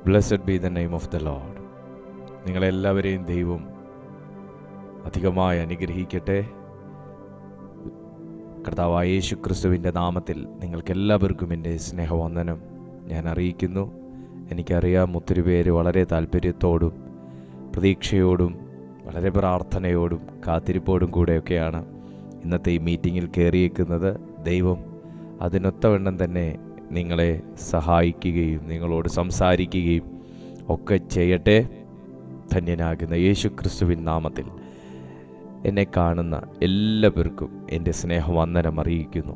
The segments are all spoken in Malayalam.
Blessed be the name of the Lord. നിങ്ങളെല്ലാവരെയും ദൈവം അധികമായി അനുഗ്രഹിക്കട്ടെ. കർത്താവായ യേശു ക്രിസ്തുവിൻ്റെ നാമത്തിൽ നിങ്ങൾക്കെല്ലാവർക്കും എൻ്റെ സ്നേഹവന്ദനം ഞാൻ അറിയിക്കുന്നു. എനിക്കറിയാം ഒത്തിരി പേര് വളരെ താല്പര്യത്തോടും പ്രതീക്ഷയോടും വളരെ പ്രാർത്ഥനയോടും കാത്തിരിപ്പോടും കൂടെയൊക്കെയാണ് ഇന്നത്തെ ഈ മീറ്റിങ്ങിൽ കയറിയേക്കുന്നത്. ദൈവം അതിനൊത്തവണ്ണം തന്നെ നിങ്ങളെ സഹായിക്കുകയും നിങ്ങളോട് സംസാരിക്കുകയും ഒക്കെ ചെയ്യട്ടെ. ധന്യനാകുന്ന യേശു ക്രിസ്തുവിൻ നാമത്തിൽ എന്നെ കാണുന്ന എല്ലാവർക്കും എൻ്റെ സ്നേഹവന്ദനം അറിയിക്കുന്നു.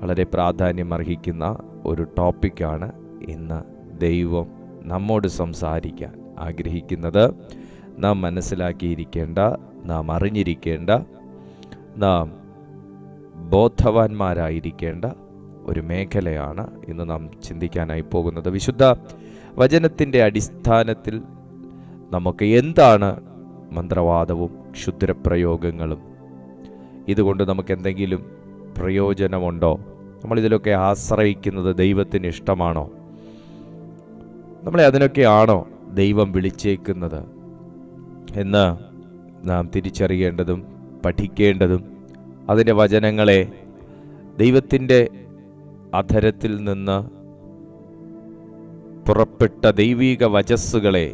വളരെ പ്രാധാന്യം അർഹിക്കുന്ന ഒരു ടോപ്പിക്കാണ് ഇന്ന് ദൈവം നമ്മോട് സംസാരിക്കാൻ ആഗ്രഹിക്കുന്നത്. നാം മനസ്സിലാക്കിയിരിക്കേണ്ട, നാം അറിഞ്ഞിരിക്കേണ്ട, നാം ബോധവാന്മാരായിരിക്കേണ്ട ഒരു മേഖലയാണ് ഇന്ന് നാം ചിന്തിക്കാനായി പോകുന്നത്. വിശുദ്ധ വചനത്തിൻ്റെ അടിസ്ഥാനത്തിൽ നമുക്ക് എന്താണ് മന്ത്രവാദവും ക്ഷുദ്രപ്രയോഗങ്ങളും? ഇതുകൊണ്ട് നമുക്ക് എന്തെങ്കിലും പ്രയോജനമുണ്ടോ? നമ്മളിതിലൊക്കെ ആശ്രയിക്കുന്നത് ദൈവത്തിന് ഇഷ്ടമാണോ? നമ്മളെ അതിനൊക്കെയാണോ ദൈവം വിളിച്ചേക്കുന്നത് എന്ന് നാം തിരിച്ചറിയേണ്ടതും പഠിക്കേണ്ടതും, അതിൻ്റെ വചനങ്ങളെ, ദൈവത്തിൻ്റെ അധരത്തിൽ നിന്ന് പുറപ്പെട്ട ദൈവിക വചസ്സുകളെ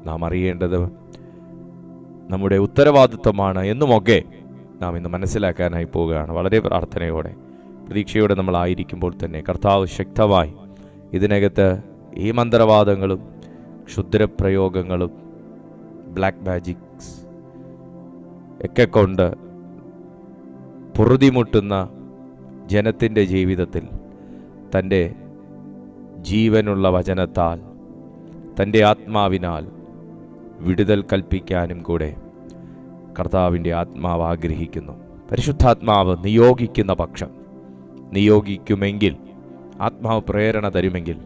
നാം അറിയേണ്ടത് നമ്മുടെ ഉത്തരവാദിത്വമാണ് എന്നുമൊക്കെ നാം ഇന്ന് മനസ്സിലാക്കാനായി പോവുകയാണ്. വളരെ പ്രാർത്ഥനയോടെ പ്രതീക്ഷയോടെ നമ്മളായിരിക്കുമ്പോൾ തന്നെ കർത്താവ് ശക്തമായി ഇതിനകത്ത് ഈ മന്ത്രവാദങ്ങളും ക്ഷുദ്രപ്രയോഗങ്ങളും ബ്ലാക്ക് മാജിക്സ് ഒക്കെ കൊണ്ട് പൊറുതിമുട്ടുന്ന ജനത്തിൻ്റെ ജീവിതത്തിൽ തൻ്റെ ജീവനുള്ള വചനത്താൽ, തൻ്റെ ആത്മാവിനാൽ വിടുതൽ കൽപ്പിക്കാനും കൂടെ കർത്താവിൻ്റെ ആത്മാവ് ആഗ്രഹിക്കുന്നു. പരിശുദ്ധാത്മാവ് നിയോഗിക്കുന്ന പക്ഷം, നിയോഗിക്കുമെങ്കിൽ, ആത്മാവ് പ്രേരണ തരുമെങ്കിൽ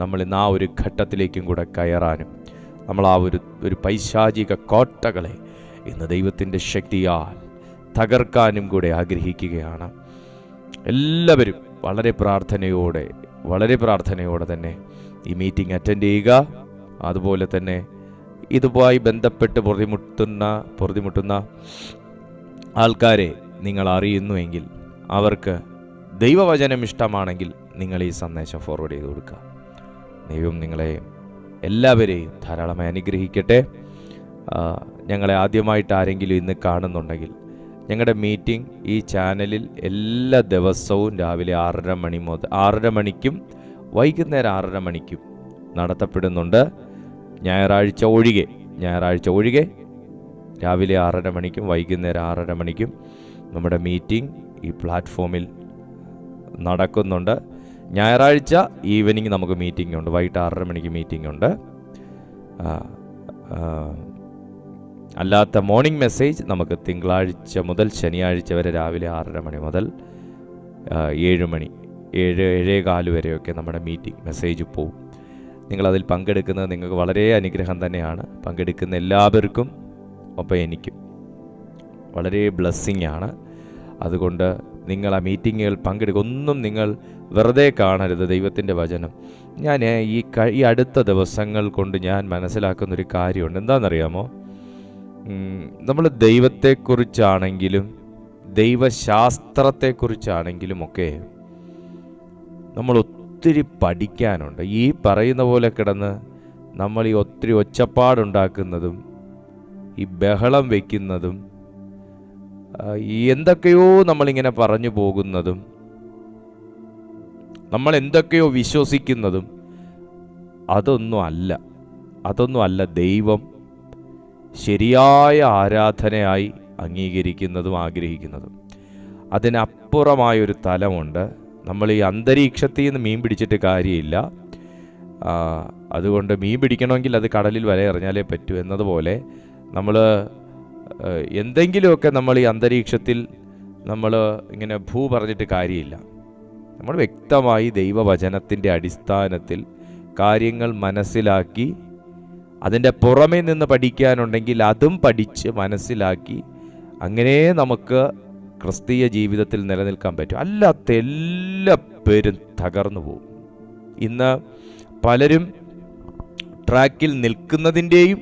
നമ്മൾ ഇന്ന് ആ ഒരു ഘട്ടത്തിലേക്കും കൂടെ കയറാനും നമ്മൾ ആ ഒരു പൈശാചിക കോട്ടകളെ ഇന്ന് ദൈവത്തിൻ്റെ ശക്തിയാൽ തകർക്കാനും കൂടെ ആഗ്രഹിക്കുകയാണ്. എല്ലാവരും വളരെ പ്രാർത്ഥനയോടെ തന്നെ ഈ മീറ്റിംഗ് അറ്റൻഡ് ചെയ്യുക. അതുപോലെ തന്നെ ഇതുമായി ബന്ധപ്പെട്ട് പൊറുതിമുട്ടുന്ന ആൾക്കാരെ നിങ്ങൾ അറിയുന്നുവെങ്കിൽ, അവർക്ക് ദൈവവചനം ഇഷ്ടമാണെങ്കിൽ നിങ്ങൾ ഈ സന്ദേശം ഫോർവേഡ് ചെയ്ത് കൊടുക്കുക. ദൈവം നിങ്ങളെ എല്ലാവരെയും ധാരാളമായി അനുഗ്രഹിക്കട്ടെ. ഞങ്ങളെ ആദ്യമായിട്ട് ആരെങ്കിലും ഇന്ന് കാണുന്നുണ്ടെങ്കിൽ, ഞങ്ങളുടെ മീറ്റിംഗ് ഈ ചാനലിൽ എല്ലാ ദിവസവും രാവിലെ 6:30 മണിക്കും വൈകുന്നേരം 6:30 മണിക്കും നടത്തപ്പെടുന്നുണ്ട്. ഞായറാഴ്ച ഒഴികെ രാവിലെ 6:30 മണിക്കും വൈകുന്നേരം 6:30 മണിക്കും നമ്മുടെ മീറ്റിംഗ് ഈ പ്ലാറ്റ്ഫോമിൽ നടക്കുന്നുണ്ട്. ഞായറാഴ്ച ഈവനിങ് നമുക്ക് മീറ്റിംഗ് ഉണ്ട്, വൈകിട്ട് 6:30 മണിക്ക് മീറ്റിംഗ് ഉണ്ട്. അല്ലാത്ത മോർണിംഗ് മെസ്സേജ് നമുക്ക് തിങ്കളാഴ്ച മുതൽ ശനിയാഴ്ച വരെ രാവിലെ 6:30 മണി മുതൽ 7:15 വരെയൊക്കെ നമ്മുടെ മീറ്റിംഗ് മെസ്സേജ് പോവും. നിങ്ങളതിൽ പങ്കെടുക്കുന്നത് നിങ്ങൾക്ക് വളരെ അനുഗ്രഹം തന്നെയാണ്. പങ്കെടുക്കുന്ന എല്ലാവർക്കും ഒപ്പം എനിക്കും വളരെ ബ്ലെസ്സിങ് ആണ്. അതുകൊണ്ട് നിങ്ങൾ ആ മീറ്റിങ്ങുകൾ പങ്കെടുക്കുക. ഒന്നും നിങ്ങൾ വെറുതെ കാണരുത്. ദൈവത്തിൻ്റെ വചനം ഞാൻ ഈ അടുത്ത ദിവസങ്ങൾ കൊണ്ട് ഞാൻ മനസ്സിലാക്കുന്നൊരു കാര്യമുണ്ട്. എന്താണെന്നറിയാമോ? നമ്മൾ ദൈവത്തെക്കുറിച്ചാണെങ്കിലും ദൈവശാസ്ത്രത്തെക്കുറിച്ചാണെങ്കിലും ഒക്കെ നമ്മൾ ഒത്തിരി പഠിക്കാനുണ്ട്. ഈ പറയുന്ന പോലെ കിടന്ന് നമ്മൾ ഈ ഒത്തിരി ഒച്ചപ്പാടുണ്ടാക്കുന്നതും ഈ ബഹളം വയ്ക്കുന്നതും ഈ എന്തൊക്കെയോ നമ്മളിങ്ങനെ പറഞ്ഞു പോകുന്നതും നമ്മൾ എന്തൊക്കെയോ വിശ്വസിക്കുന്നതും അതൊന്നും അല്ല ദൈവം ശരിയായ ആരാധനയായി അംഗീകരിക്കുന്നതും ആഗ്രഹിക്കുന്നതും. അതിനപ്പുറമായൊരു തലമുണ്ട്. നമ്മൾ ഈ അന്തരീക്ഷത്തിൽ നിന്ന് മീൻ പിടിച്ചിട്ട് കാര്യമില്ല. അതുകൊണ്ട് മീൻ പിടിക്കണമെങ്കിൽ അത് കടലിൽ വല എറിഞ്ഞാലേ പറ്റൂ എന്നതുപോലെ നമ്മൾ എന്തെങ്കിലുമൊക്കെ നമ്മൾ ഈ അന്തരീക്ഷത്തിൽ നമ്മൾ ഇങ്ങനെ പറഞ്ഞിട്ട് കാര്യമില്ല. നമ്മൾ വ്യക്തമായി ദൈവവചനത്തിൻ്റെ അടിസ്ഥാനത്തിൽ കാര്യങ്ങൾ മനസ്സിലാക്കി, അതിൻ്റെ പുറമേ നിന്ന് പഠിക്കാനുണ്ടെങ്കിൽ അതും പഠിച്ച് മനസ്സിലാക്കി, അങ്ങനെ നമുക്ക് ക്രിസ്തീയ ജീവിതത്തിൽ നിലനിൽക്കാൻ പറ്റും. അല്ലാത്ത എല്ലാ പേരും തകർന്നു പോകും. ഇന്ന് പലരും ട്രാക്കിൽ നിൽക്കുന്നതിൻ്റെയും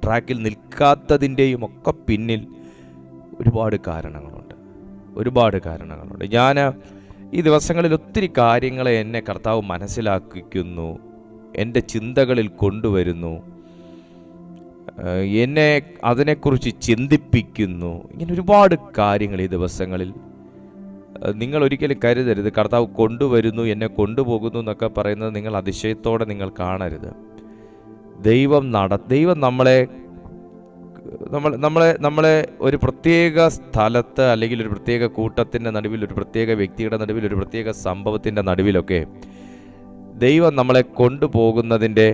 ട്രാക്കിൽ നിൽക്കാത്തതിൻ്റെയും ഒക്കെ പിന്നിൽ ഒരുപാട് കാരണങ്ങളുണ്ട്. ഞാൻ ഈ ദിവസങ്ങളിൽ ഒത്തിരി കാര്യങ്ങളെ എന്നെ കർത്താവ് മനസ്സിലാക്കിക്കുന്നു, എൻ്റെ ചിന്തകളിൽ കൊണ്ടുവരുന്നു, എന്നെ അതിനെക്കുറിച്ച് ചിന്തിപ്പിക്കുന്നു. ഇങ്ങനെ ഒരുപാട് കാര്യങ്ങൾ ഈ ദിവസങ്ങളിൽ. നിങ്ങൾ ഒരിക്കലും കരുതരുത് കർത്താവ് കൊണ്ടുവരുന്നു, എന്നെ കൊണ്ടുപോകുന്നു എന്നൊക്കെ പറയുന്നത് നിങ്ങൾ അതിശയത്തോടെ നിങ്ങൾ കാണരുത്. ദൈവം നമ്മളെ ഒരു പ്രത്യേക സ്ഥലത്ത്, അല്ലെങ്കിൽ ഒരു പ്രത്യേക കൂട്ടത്തിൻ്റെ നടുവിൽ, ഒരു പ്രത്യേക വ്യക്തിയുടെ നടുവിൽ, ഒരു പ്രത്യേക സംഭവത്തിൻ്റെ നടുവിലൊക്കെ ദൈവം നമ്മളെ കൊണ്ടുപോകുന്നതിൻ്റെ,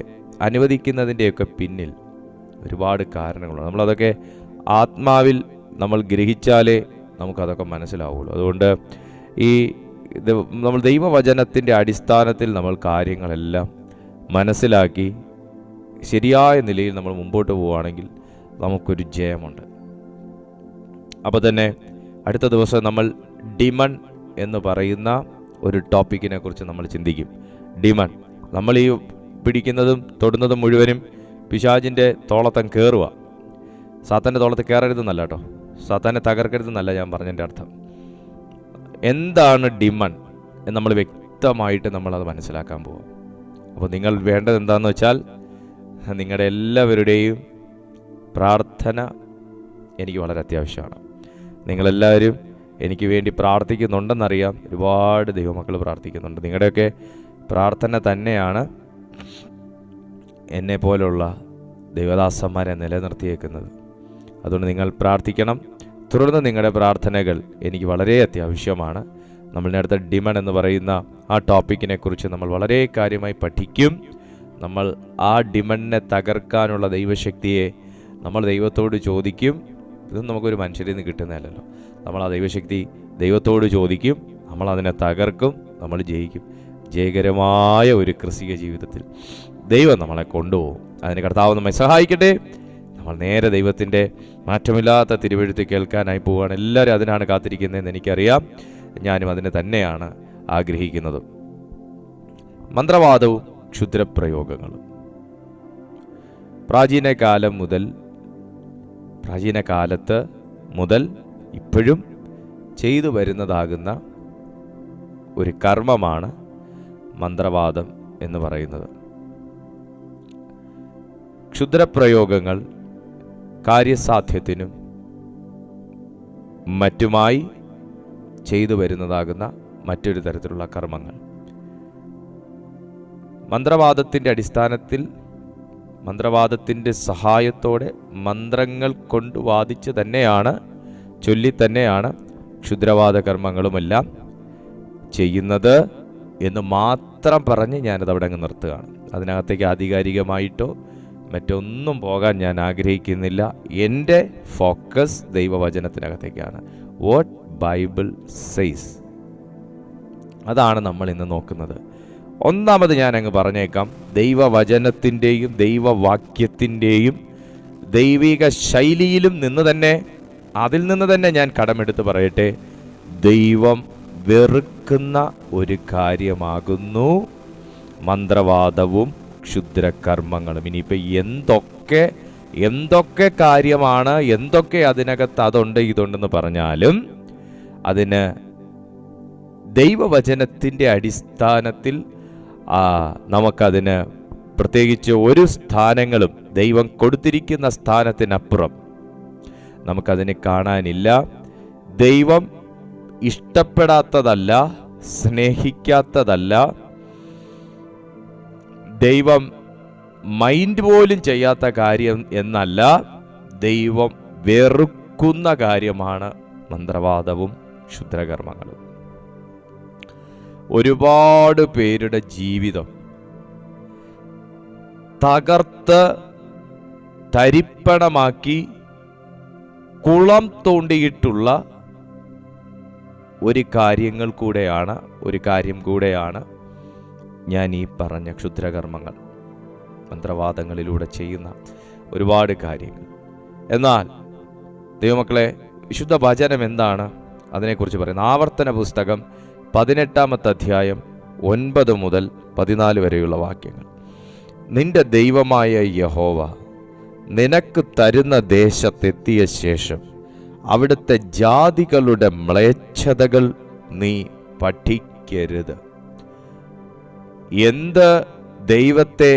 അനുവദിക്കുന്നതിൻ്റെയൊക്കെ പിന്നിൽ ഒരുപാട് കാരണങ്ങളുണ്ട്. നമ്മളതൊക്കെ ആത്മാവിൽ നമ്മൾ ഗ്രഹിച്ചാലേ നമുക്കതൊക്കെ മനസ്സിലാവുള്ളൂ. അതുകൊണ്ട് നമ്മൾ ദൈവവചനത്തിൻ്റെ അടിസ്ഥാനത്തിൽ നമ്മൾ കാര്യങ്ങളെല്ലാം മനസ്സിലാക്കി ശരിയായ നിലയിൽ നമ്മൾ മുമ്പോട്ട് പോവുകയാണെങ്കിൽ നമുക്കൊരു ജയമുണ്ട്. അപ്പോൾ തന്നെ അടുത്ത ദിവസം നമ്മൾ ഡിമൺ എന്ന് പറയുന്ന ഒരു ടോപ്പിക്കിനെ കുറിച്ച് നമ്മൾ ചിന്തിക്കും. ഡിമൺ, നമ്മൾ ഈ പിടിക്കുന്നതും തൊടുന്നതും മുഴുവനും പിശാചിൻ്റെ തോളത്തം കയറുക. സാത്താൻ്റെ തോളത്ത് കയറരുതെന്നല്ല കേട്ടോ, സാത്താനെ തകർക്കരുതെന്നല്ല ഞാൻ പറഞ്ഞതിൻ്റെ അർത്ഥം. എന്താണ് ഡിമൺ എന്ന് നമ്മൾ വ്യക്തമായിട്ട് നമ്മളത് മനസ്സിലാക്കാൻ പോകും. അപ്പോൾ നിങ്ങൾ വേണ്ടത് എന്താണെന്ന് വെച്ചാൽ, നിങ്ങളുടെ എല്ലാവരുടെയും പ്രാർത്ഥന എനിക്ക് വളരെ അത്യാവശ്യമാണ്. നിങ്ങളെല്ലാവരും എനിക്ക് വേണ്ടി പ്രാർത്ഥിക്കുന്നുണ്ടെന്നറിയാം. ഒരുപാട് ദൈവമക്കൾ പ്രാർത്ഥിക്കുന്നുണ്ട്. നിങ്ങളുടെയൊക്കെ പ്രാർത്ഥന തന്നെയാണ് എന്നെ പോലുള്ള ദൈവദാസന്മാരെ നിലനിർത്തിയേക്കുന്നത്. അതുകൊണ്ട് നിങ്ങൾ പ്രാർത്ഥിക്കണം. തുടർന്ന് നിങ്ങളുടെ പ്രാർത്ഥനകൾ എനിക്ക് വളരെ അത്യാവശ്യമാണ്. നമ്മളുടെ അടുത്ത ഡിമൺ എന്ന് പറയുന്ന ആ ടോപ്പിക്കിനെ കുറിച്ച് നമ്മൾ വളരെ കാര്യമായി പഠിക്കും. നമ്മൾ ആ ഡിമണിനെ തകർക്കാനുള്ള ദൈവശക്തിയെ നമ്മൾ ദൈവത്തോട് ചോദിക്കും. ഇതൊന്നും നമുക്കൊരു മനുഷ്യരിൽ നിന്ന് കിട്ടുന്നതല്ലല്ലോ. നമ്മൾ ആ ദൈവശക്തി ദൈവത്തോട് ചോദിക്കും, നമ്മളതിനെ തകർക്കും, നമ്മൾ ജയിക്കും. ജയകരമായ ഒരു ക്രിസ്തീയ ജീവിതത്തിൽ ദൈവം നമ്മളെ കൊണ്ടുപോകും. അതിന് കർത്താവ് നമ്മെ സഹായിക്കട്ടെ. നമ്മൾ നേരെ ദൈവത്തിൻ്റെ മാറ്റമില്ലാത്ത തിരുവെഴുത്ത് കേൾക്കാനായി പോവുകയാണ്. എല്ലാവരും അതിനാണ് കാത്തിരിക്കുന്നതെന്ന് എനിക്കറിയാം. ഞാനും അതിന് തന്നെയാണ് ആഗ്രഹിക്കുന്നത്. മന്ത്രവാദവും ക്ഷുദ്രപ്രയോഗങ്ങളും പ്രാചീന കാലത്ത് മുതൽ ഇപ്പോഴും ചെയ്തു വരുന്നതാകുന്ന ഒരു കർമ്മമാണ് മന്ത്രവാദം എന്ന് പറയുന്നത്. ക്ഷുദ്രപ്രയോഗങ്ങൾ കാര്യസാധ്യത്തിനും മറ്റുമായി ചെയ്തു വരുന്നതാകുന്ന മറ്റൊരു തരത്തിലുള്ള കർമ്മങ്ങൾ. മന്ത്രവാദത്തിൻ്റെ അടിസ്ഥാനത്തിൽ, മന്ത്രവാദത്തിൻ്റെ സഹായത്തോടെ മന്ത്രങ്ങൾ കൊണ്ട് വാദിച്ച് തന്നെയാണ്, ചൊല്ലി തന്നെയാണ് ക്ഷുദ്രവാദ കർമ്മങ്ങളുമെല്ലാം ചെയ്യുന്നത് എന്ന് മാത്രം പറഞ്ഞ് ഞാനത് അവിടെ അങ്ങ് നിർത്തുകയാണ്. അതിനകത്തേക്ക് ആധികാരികമായിട്ടോ മറ്റൊന്നും പോകാൻ ഞാൻ ആഗ്രഹിക്കുന്നില്ല. എൻ്റെ ഫോക്കസ് ദൈവവചനത്തിനകത്തേക്കാണ്. വാട്ട് ബൈബിൾ സെയ്സ്, അതാണ് നമ്മൾ ഇന്ന് നോക്കുന്നത്. ഒന്നാമത് ഞാൻ അങ്ങ് പറഞ്ഞേക്കാം, ദൈവവചനത്തിൻ്റെയും ദൈവവാക്യത്തിൻ്റെയും ദൈവിക ശൈലിയിലും അതിൽ നിന്ന് തന്നെ ഞാൻ കടമെടുത്ത് പറയട്ടെ, ദൈവം വെറുക്കുന്ന ഒരു കാര്യമാകുന്നു മന്ത്രവാദവും ക്ഷുദ്രകർമ്മങ്ങളും. ഇനിയിപ്പോൾ എന്തൊക്കെ കാര്യമാണ്, എന്തൊക്കെ അതിനകത്ത് അതുണ്ട് ഇതുണ്ടെന്ന് പറഞ്ഞാലും അതിന് ദൈവവചനത്തിൻ്റെ അടിസ്ഥാനത്തിൽ നമുക്കതിന് പ്രത്യേകിച്ച് ഒരു സ്ഥാനങ്ങളും ദൈവം കൊടുത്തിരിക്കുന്ന സ്ഥാനത്തിനപ്പുറം നമുക്കതിനെ കാണാനില്ല. ദൈവം ഇഷ്ടപ്പെടാത്തതല്ല, സ്നേഹിക്കാത്തതല്ല, ദൈവം മൈൻഡ് പോലും ചെയ്യാത്ത കാര്യം എന്നല്ല, ദൈവം വെറുക്കുന്ന കാര്യമാണ് മന്ത്രവാദവും ക്ഷുദ്രകർമ്മങ്ങളും. ഒരുപാട് പേരുടെ ജീവിതം തകർത്ത് തരിപ്പണമാക്കി കുളം തോണ്ടിയിട്ടുള്ള ഒരു കാര്യം കൂടെയാണ് ഞാൻ ഈ പറഞ്ഞ ക്ഷുദ്രകർമ്മങ്ങൾ, മന്ത്രവാദങ്ങളിലൂടെ ചെയ്യുന്ന ഒരുപാട് കാര്യങ്ങൾ. എന്നാൽ ദൈവമക്കളെ, വിശുദ്ധ വചനം എന്താണ് അതിനെക്കുറിച്ച് പറയുന്നു. ആവർത്തന പുസ്തകം 18-ാമത്തെ അധ്യായം 9 മുതൽ 14 വരെയുള്ള വാക്യങ്ങൾ. നിന്റെ ദൈവമായ യഹോവ നിനക്ക് തരുന്ന ദേശത്തെത്തിയ ശേഷം അവിടുത്തെ ജാതികളുടെ മ്ലേച്ഛതകൾ നീ പഠിക്കരുത്. എന്ത് ദൈവത്തെ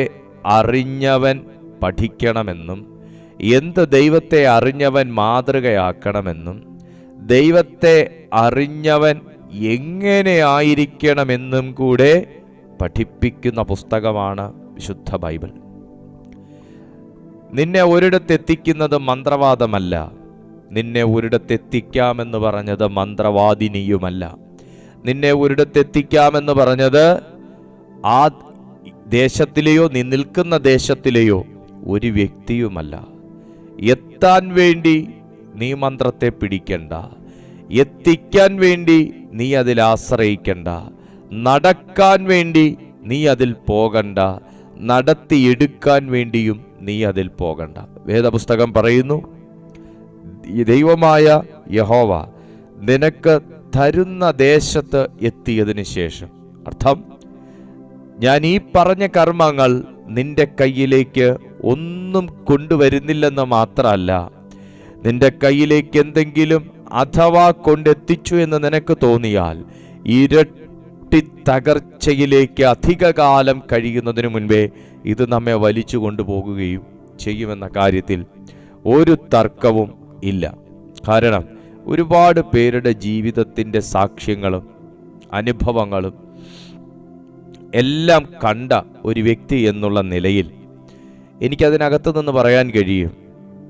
അറിഞ്ഞവൻ പഠിക്കണമെന്നും എന്ത് ദൈവത്തെ അറിഞ്ഞവൻ മാതൃകയാക്കണമെന്നും ദൈവത്തെ അറിഞ്ഞവൻ എങ്ങനെ ആയിരിക്കണമെന്നും കൂടെ പഠിപ്പിക്കുന്ന പുസ്തകമാണ് വിശുദ്ധ ബൈബിൾ. നിന്നെ ഒരിടത്തെത്തിക്കുന്നത് മന്ത്രവാദമല്ല. നിന്നെ ഒരിടത്തെത്തിക്കാമെന്ന് പറഞ്ഞത് മന്ത്രവാദിനിയുമല്ല. നിന്നെ ഒരിടത്തെത്തിക്കാമെന്ന് പറഞ്ഞത് ആ ദേശത്തിലെയോ നീ നിൽക്കുന്ന ദേശത്തിലെയോ ഒരു വ്യക്തിയുമല്ല. എത്താൻ വേണ്ടി നീ മന്ത്രത്തെ പിടിക്കണ്ട. എത്തിക്കാൻ വേണ്ടി നീ അതിൽ ആശ്രയിക്കണ്ട. നടക്കാൻ വേണ്ടി നീ അതിൽ പോകണ്ട. നടത്തിയെടുക്കാൻ വേണ്ടിയും നീ അതിൽ പോകണ്ട. വേദപുസ്തകം പറയുന്നു, ഈ ദൈവമായ യഹോവ നിനക്ക് തരുന്ന ദേശത്ത് എത്തിയതിന് ശേഷം, അർത്ഥം ഞാൻ ഈ പറഞ്ഞ കർമ്മങ്ങൾ നിന്റെ കയ്യിലേക്ക് ഒന്നും കൊണ്ടുവരുന്നില്ലെന്ന് മാത്രമല്ല, നിന്റെ കയ്യിലേക്ക് എന്തെങ്കിലും അഥവാ കൊണ്ടെത്തിച്ചു എന്ന് നിനക്ക് തോന്നിയാൽ ഇരട്ടി തകർച്ചയിലേക്ക് അധികകാലം കഴിയുന്നതിന് മുൻപേ ഇത് നമ്മെ വലിച്ചു കൊണ്ടുപോകുകയും ചെയ്യുമെന്ന കാര്യത്തിൽ ഒരു തർക്കവും ഇല്ല. കാരണം ഒരുപാട് പേരുടെ ജീവിതത്തിൻ്റെ സാക്ഷ്യങ്ങളും അനുഭവങ്ങളും എല്ലാം കണ്ട ഒരു വ്യക്തി എന്നുള്ള നിലയിൽ എനിക്കതിനകത്ത് നിന്ന് പറയാൻ കഴിയും.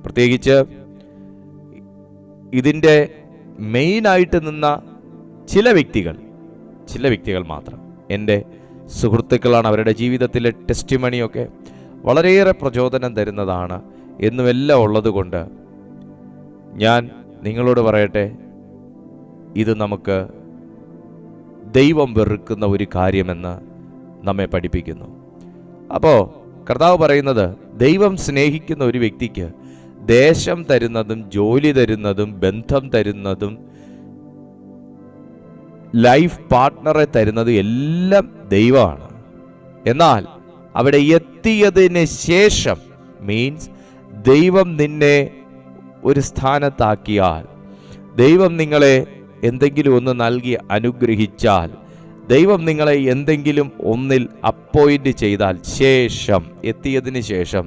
പ്രത്യേകിച്ച് ഇതിൻ്റെ മെയിനായിട്ട് നിന്ന ചില വ്യക്തികൾ മാത്രം എൻ്റെ സുഹൃത്തുക്കളാണ്. അവരുടെ ജീവിതത്തിലെ ടെസ്റ്റിമണിയൊക്കെ വളരെയേറെ പ്രചോദനം തരുന്നതാണ് എന്നുമെല്ലാം ഉള്ളതുകൊണ്ട് ഞാൻ നിങ്ങളോട് പറയട്ടെ, ഇത് നമുക്ക് ദൈവം വെറുക്കുന്ന ഒരു കാര്യമെന്ന് നമ്മെ പഠിപ്പിക്കുന്നു. അപ്പോൾ കർത്താവ് പറയുന്നത്, ദൈവം സ്നേഹിക്കുന്ന ഒരു വ്യക്തിക്ക് ദേശം തരുന്നതും ജോലി തരുന്നതും ബന്ധം തരുന്നതും ലൈഫ് പാർട്ട്ണറെ തരുന്നതും എല്ലാം ദൈവമാണ്. എന്നാൽ അവിടെ എത്തിയതിന് ശേഷം മീൻസ് ദൈവം നിന്നെ ഒരു സ്ഥാനത്താക്കിയാൽ, ദൈവം നിങ്ങളെ എന്തെങ്കിലും ഒന്ന് നൽകി അനുഗ്രഹിച്ചാൽ, ദൈവം നിങ്ങളെ എന്തെങ്കിലും ഒന്നിൽ അപ്പോയിന്റ് ചെയ്താൽ ശേഷം, എത്തിയതിന് ശേഷം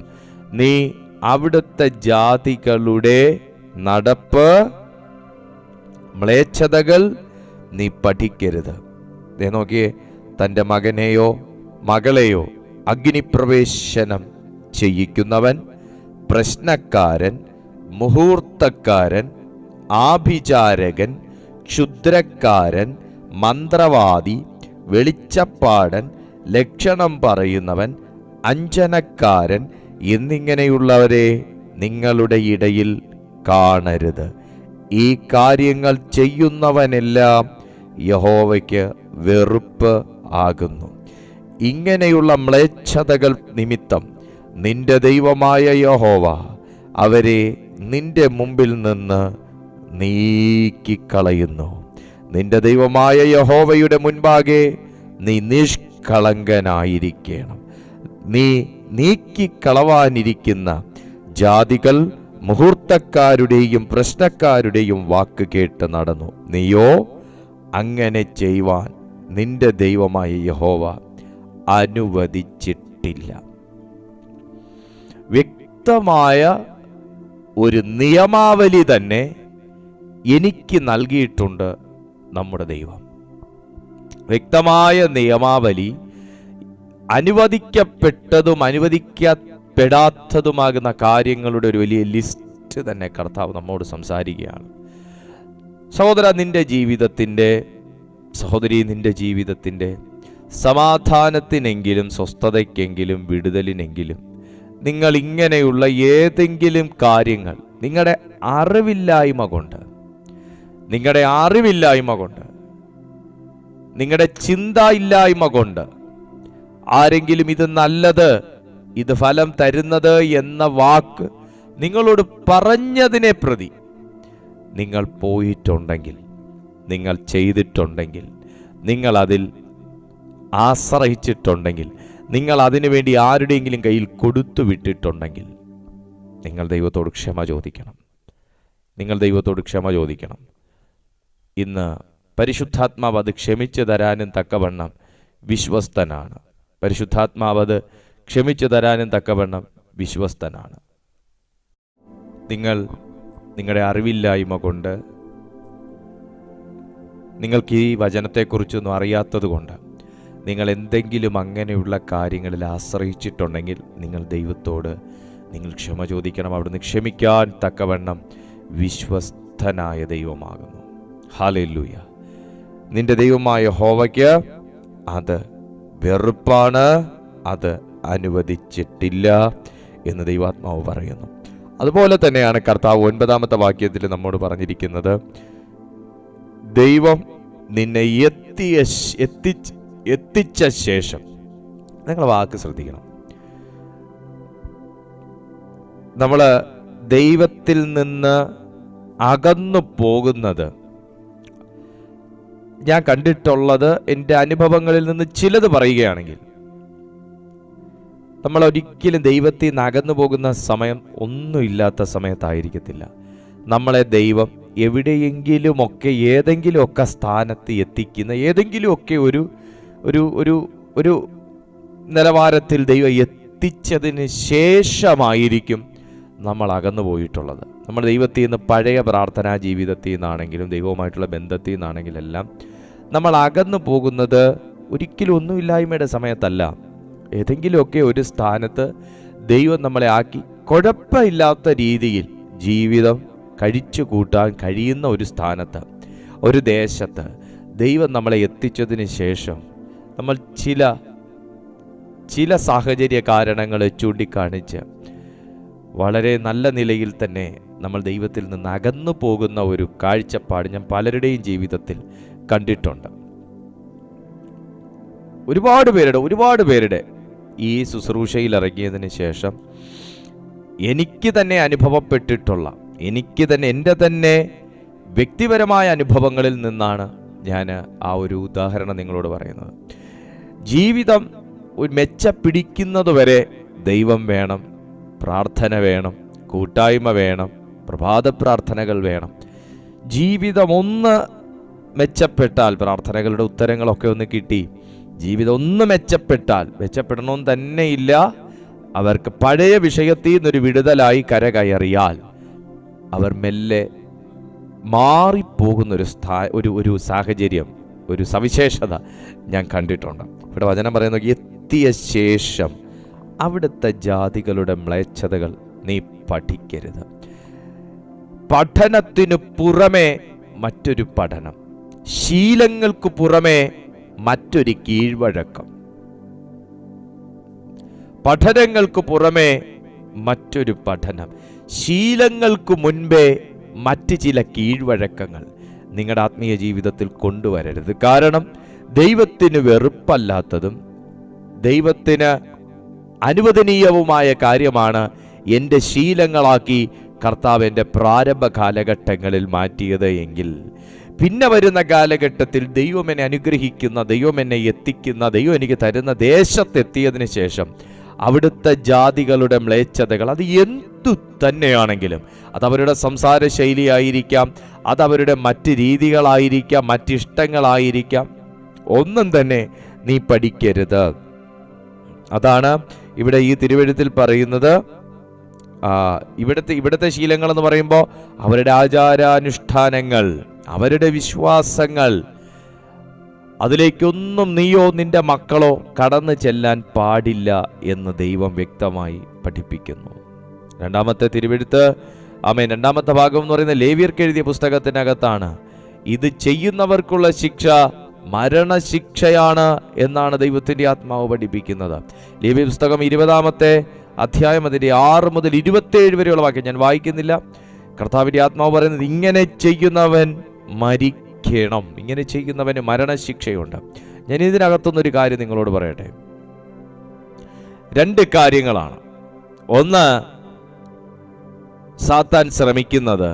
നീ അവിടുത്തെ ജാതികളുടെ നടപ്പ് മ്ലേച്ഛതകൾ നീ പഠിക്കരുത്. നോക്കിയേ, തൻ്റെ മകനെയോ മകളെയോ അഗ്നിപ്രവേശനം ചെയ്യിക്കുന്നവൻ, പ്രശ്നക്കാരൻ, മുഹൂർത്തക്കാരൻ, ആഭിചാരകൻ, ക്ഷുദ്രക്കാരൻ, മന്ത്രവാദി, വെളിച്ചപ്പാടൻ, ലക്ഷണം പറയുന്നവൻ, അഞ്ജനക്കാരൻ എന്നിങ്ങനെയുള്ളവരെ നിങ്ങളുടെ ഇടയിൽ കാണരുത്. ഈ കാര്യങ്ങൾ ചെയ്യുന്നവനെല്ലാം യഹോവയ്ക്ക് വെറുപ്പ് ആകുന്നു. ഇങ്ങനെയുള്ള മ്ലേച്ഛതകൾ നിമിത്തം നിന്റെ ദൈവമായ യഹോവ അവരെ നിന്റെ മുമ്പിൽ നിന്ന് നീക്കിക്കളയുന്നു. നിന്റെ ദൈവമായ യഹോവയുടെ മുൻപാകെ നീ നിഷ്കളങ്കനായിരിക്കണം. നീ നീക്കിക്കളവാനിരിക്കുന്ന ജാതികൾ മുഹൂർത്തക്കാരുടെയും പ്രശ്നക്കാരുടെയും വാക്ക് കേട്ട് നടന്നു. നീയോ അങ്ങനെ ചെയ്യുവാൻ നിന്റെ ദൈവമായ യഹോവ അനുവദിച്ചിട്ടില്ല. വ്യക്തമായ ഒരു നിയമാവലി തന്നെ എനിക്ക് നൽകിയിട്ടുണ്ട് നമ്മുടെ ദൈവം. വ്യക്തമായ നിയമാവലി, അനുവദിക്കപ്പെട്ടതും അനുവദിക്കപ്പെടാത്തതുമാകുന്ന കാര്യങ്ങളുടെ ഒരു വലിയ ലിസ്റ്റ് തന്നെ കർത്താവ് നമ്മോട് സംസാരിക്കുകയാണ്. സഹോദര, നിന്റെ ജീവിതത്തിൻ്റെ, സഹോദരി, നിന്റെ ജീവിതത്തിൻ്റെ സമാധാനത്തിനെങ്കിലും സ്വസ്ഥതയ്ക്കെങ്കിലും വിടുതലിനെങ്കിലും നിങ്ങൾ ഇങ്ങനെയുള്ള ഏതെങ്കിലും കാര്യങ്ങൾ നിങ്ങളുടെ അറിവില്ലായ്മ കൊണ്ട്, നിങ്ങളുടെ ചിന്ത ഇല്ലായ്മ കൊണ്ട് ആരെങ്കിലും ഇത് നല്ലത്, ഇത് ഫലം തരുന്നത് എന്ന വാക്ക് നിങ്ങളോട് പറഞ്ഞതിനെ പ്രതി നിങ്ങൾ പോയിട്ടുണ്ടെങ്കിൽ നിങ്ങൾ ചെയ്തിട്ടുണ്ടെങ്കിൽ, നിങ്ങളതിൽ ആശ്രയിച്ചിട്ടുണ്ടെങ്കിൽ, നിങ്ങൾ അതിനു വേണ്ടി ആരുടെയെങ്കിലും കയ്യിൽ കൊടുത്തു വിട്ടിട്ടുണ്ടെങ്കിൽ, നിങ്ങൾ ദൈവത്തോട് ക്ഷമ ചോദിക്കണം. നിങ്ങൾ ദൈവത്തോട് ക്ഷമ ചോദിക്കണം. ഇന്ന് പരിശുദ്ധാത്മാവ് അത് ക്ഷമിച്ചു തരാനും തക്കവണ്ണം വിശ്വസ്തനാണ്. പരിശുദ്ധാത്മാവ് അത് ക്ഷമിച്ചു തരാനും തക്കവണ്ണം വിശ്വസ്തനാണ്. നിങ്ങൾ നിങ്ങളുടെ അറിവില്ലായ്മ കൊണ്ട്, നിങ്ങൾക്ക് ഈ വചനത്തെക്കുറിച്ചൊന്നും അറിയാത്തത് കൊണ്ട് നിങ്ങൾ എന്തെങ്കിലും അങ്ങനെയുള്ള കാര്യങ്ങളിൽ ആശ്രയിച്ചിട്ടുണ്ടെങ്കിൽ നിങ്ങൾ ദൈവത്തോട് നിങ്ങൾ ക്ഷമ ചോദിക്കണം. അവിടുന്ന് ക്ഷമിക്കാൻ തക്കവണ്ണം വിശ്വസ്തനായ ദൈവമാകുന്നു. ഹല്ലേലൂയ. നിന്റെ ദൈവമായ യഹോവയ്ക്ക് അത് വെറുപ്പാണ്, അത് അനുവദിച്ചിട്ടില്ല എന്ന് ദൈവാത്മാവ് പറയുന്നു. അതുപോലെ തന്നെയാണ് കർത്താവ് 9-ാമത്തെ വാക്യത്തിൽ നമ്മോട് പറഞ്ഞിരിക്കുന്നത്, ദൈവം നിന്നെ എത്തിച്ച ശേഷം. നിങ്ങൾ വാക്ക് ശ്രദ്ധിക്കണം. നമ്മൾ ദൈവത്തിൽ നിന്ന് അകന്നു പോകുന്നത്, ഞാൻ കണ്ടിട്ടുള്ളത്, എൻ്റെ അനുഭവങ്ങളിൽ നിന്ന് ചിലത് പറയുകയാണെങ്കിൽ, നമ്മൾ ഒരിക്കലും ദൈവത്തിൽ നിന്ന് അകന്നു പോകുന്ന സമയം ഒന്നുമില്ലാത്ത സമയത്തായിരിക്കത്തില്ല. നമ്മളെ ദൈവം എവിടെയെങ്കിലുമൊക്കെ ഏതെങ്കിലുമൊക്കെ സ്ഥാനത്ത് എത്തിക്കുന്ന, ഏതെങ്കിലുമൊക്കെ ഒരു ഒരു ഒരു ഒരു നിലവാരത്തിൽ ദൈവം എത്തിച്ചതിന് ശേഷമായിരിക്കും നമ്മൾ അകന്നു പോയിട്ടുള്ളത്. നമ്മൾ ദൈവത്തിൽ നിന്ന് പഴയ പ്രാർത്ഥനാ ജീവിതത്തിൽ നിന്നാണെങ്കിലും ദൈവവുമായിട്ടുള്ള ബന്ധത്തിൽ നിന്നാണെങ്കിലും എല്ലാം നമ്മൾ അകന്നു പോകുന്നത് ഒരിക്കലും ഒന്നുമില്ലായ്മയുടെ സമയത്തല്ല. ഏതെങ്കിലുമൊക്കെ ഒരു സ്ഥാനത്ത് ദൈവം നമ്മളെ ആക്കി കുഴപ്പമില്ലാത്ത രീതിയിൽ ജീവിതം കഴിച്ചു കൂട്ടാൻ കഴിയുന്ന ഒരു സ്ഥാനത്ത്, ഒരു ദേശത്ത് ദൈവം നമ്മളെ എത്തിച്ചതിന് ശേഷം നമ്മൾ ചില സാഹചര്യ കാരണങ്ങൾ ചൂണ്ടിക്കാണിച്ച് വളരെ നല്ല നിലയിൽ തന്നെ നമ്മൾ ദൈവത്തിൽ നിന്ന് അകന്നു പോകുന്ന ഒരു കാഴ്ചപ്പാട് ഞാൻ പലരുടെയും ജീവിതത്തിൽ കണ്ടിട്ടുണ്ട്. ഒരുപാട് പേരുടെ ഈ ശുശ്രൂഷയിൽ ഇറങ്ങിയതിന് ശേഷം എനിക്ക് തന്നെ അനുഭവപ്പെട്ടിട്ടുള്ള, എൻ്റെ തന്നെ വ്യക്തിപരമായ അനുഭവങ്ങളിൽ നിന്നാണ് ഞാൻ ആ ഒരു ഉദാഹരണം നിങ്ങളോട് പറയുന്നത്. ജീവിതം ഒരു മെച്ചപ്പിടിക്കുന്നതുവരെ ദൈവം വേണം, പ്രാർത്ഥന വേണം, കൂട്ടായ്മ വേണം, പ്രഭാത പ്രാർത്ഥനകൾ വേണം. ജീവിതം ഒന്ന് മെച്ചപ്പെട്ടാൽ, പ്രാർത്ഥനകളുടെ ഉത്തരങ്ങളൊക്കെ ഒന്ന് കിട്ടി, ജീവിതം ഒന്ന് മെച്ചപ്പെടണമെന്ന് തന്നെയില്ല, അവർക്ക് പഴയ വിഷയത്തിൽ നിന്നൊരു വിടുതലായി കരകയറിയാൽ അവർ മെല്ലെ മാറിപ്പോകുന്ന ഒരു സാഹചര്യം, ഒരു സവിശേഷത ഞാൻ കണ്ടിട്ടുണ്ട്. ഇവിടെ വചനം പറയുന്നു, എത്തിയ ശേഷം അവിടുത്തെ ജാതികളുടെ മ്ലേച്ഛതകൾ നീ പഠിക്കരുത്. പഠനത്തിനു പുറമെ മറ്റൊരു പഠനം, ശീലങ്ങൾക്ക് പുറമെ മറ്റൊരു കീഴ്വഴക്കം, പഠനങ്ങൾക്ക് പുറമെ മറ്റൊരു പഠനം, ശീലങ്ങൾക്ക് മുൻപേ മറ്റ് ചില കീഴ്വഴക്കങ്ങൾ നിങ്ങളുടെ ആത്മീയ ജീവിതത്തിൽ കൊണ്ടുവരരുത്. കാരണം ദൈവത്തിന് വെറുപ്പല്ലാത്തതും ദൈവത്തിന് അനുവദനീയവുമായ കാര്യമാണ് എൻ്റെ ശീലങ്ങളാക്കി കർത്താവ് എൻ്റെ പ്രാരംഭ കാലഘട്ടങ്ങളിൽ മാറ്റിയത് എങ്കിൽ, പിന്നെ വരുന്ന കാലഘട്ടത്തിൽ ദൈവം എന്നെ അനുഗ്രഹിക്കുന്ന, ദൈവം എന്നെ എത്തിക്കുന്ന, ദൈവം എനിക്ക് തരുന്ന ദേശത്തെത്തിയതിന് ശേഷം അവിടുത്തെ ജാതികളുടെ മ്ലേച്ഛതകൾ, അത് എന്തു തന്നെയാണെങ്കിലും, അതവരുടെ സംസാര ശൈലിയായിരിക്കാം, അതവരുടെ മറ്റ് രീതികളായിരിക്കാം, മറ്റിഷ്ടങ്ങളായിരിക്കാം, ഒന്നും തന്നെ നീ പഠിക്കരുത്. അതാണ് ഇവിടെ ഈ തിരുവെഴുത്തിൽ പറയുന്നത്. ഇവിടുത്തെ ശീലങ്ങൾ എന്ന് പറയുമ്പോൾ അവരുടെ ആചാരാനുഷ്ഠാനങ്ങൾ, അവരുടെ വിശ്വാസങ്ങൾ, അതിലേക്കൊന്നും നീയോ നിന്റെ മക്കളോ കടന്നു ചെല്ലാൻ പാടില്ല എന്ന് ദൈവം വ്യക്തമായി പഠിപ്പിക്കുന്നു. രണ്ടാമത്തെ തിരുവെഴുത്ത്, രണ്ടാമത്തെ ഭാഗം എന്ന് പറയുന്ന ലേവ്യർക്ക് എഴുതിയ പുസ്തകത്തിനകത്താണ്. ഇത് ചെയ്യുന്നവർക്കുള്ള ശിക്ഷ മരണശിക്ഷയാണ് എന്നാണ് ദൈവത്തിൻ്റെ ആത്മാവ് പഠിപ്പിക്കുന്നത്. ലേവ്യ പുസ്തകം 20-ാമത്തെ അധ്യായം അതിൻ്റെ 6 മുതൽ 27 വരെയുള്ള വാക്യം ഞാൻ വായിക്കുന്നില്ല. കർത്താവിൻ്റെ ആത്മാവ് പറയുന്നത്, ഇങ്ങനെ ചെയ്യുന്നവൻ മരിക്കണം, ഇങ്ങനെ ചെയ്യുന്നവന് മരണശിക്ഷയുണ്ട്. ഞാൻ ഇതിനകത്തുനിന്നൊരു കാര്യം നിങ്ങളോട് പറയട്ടെ. 2 കാര്യങ്ങളാണ്. ഒന്ന്, സാത്താൻ ശ്രമിക്കുന്നത്,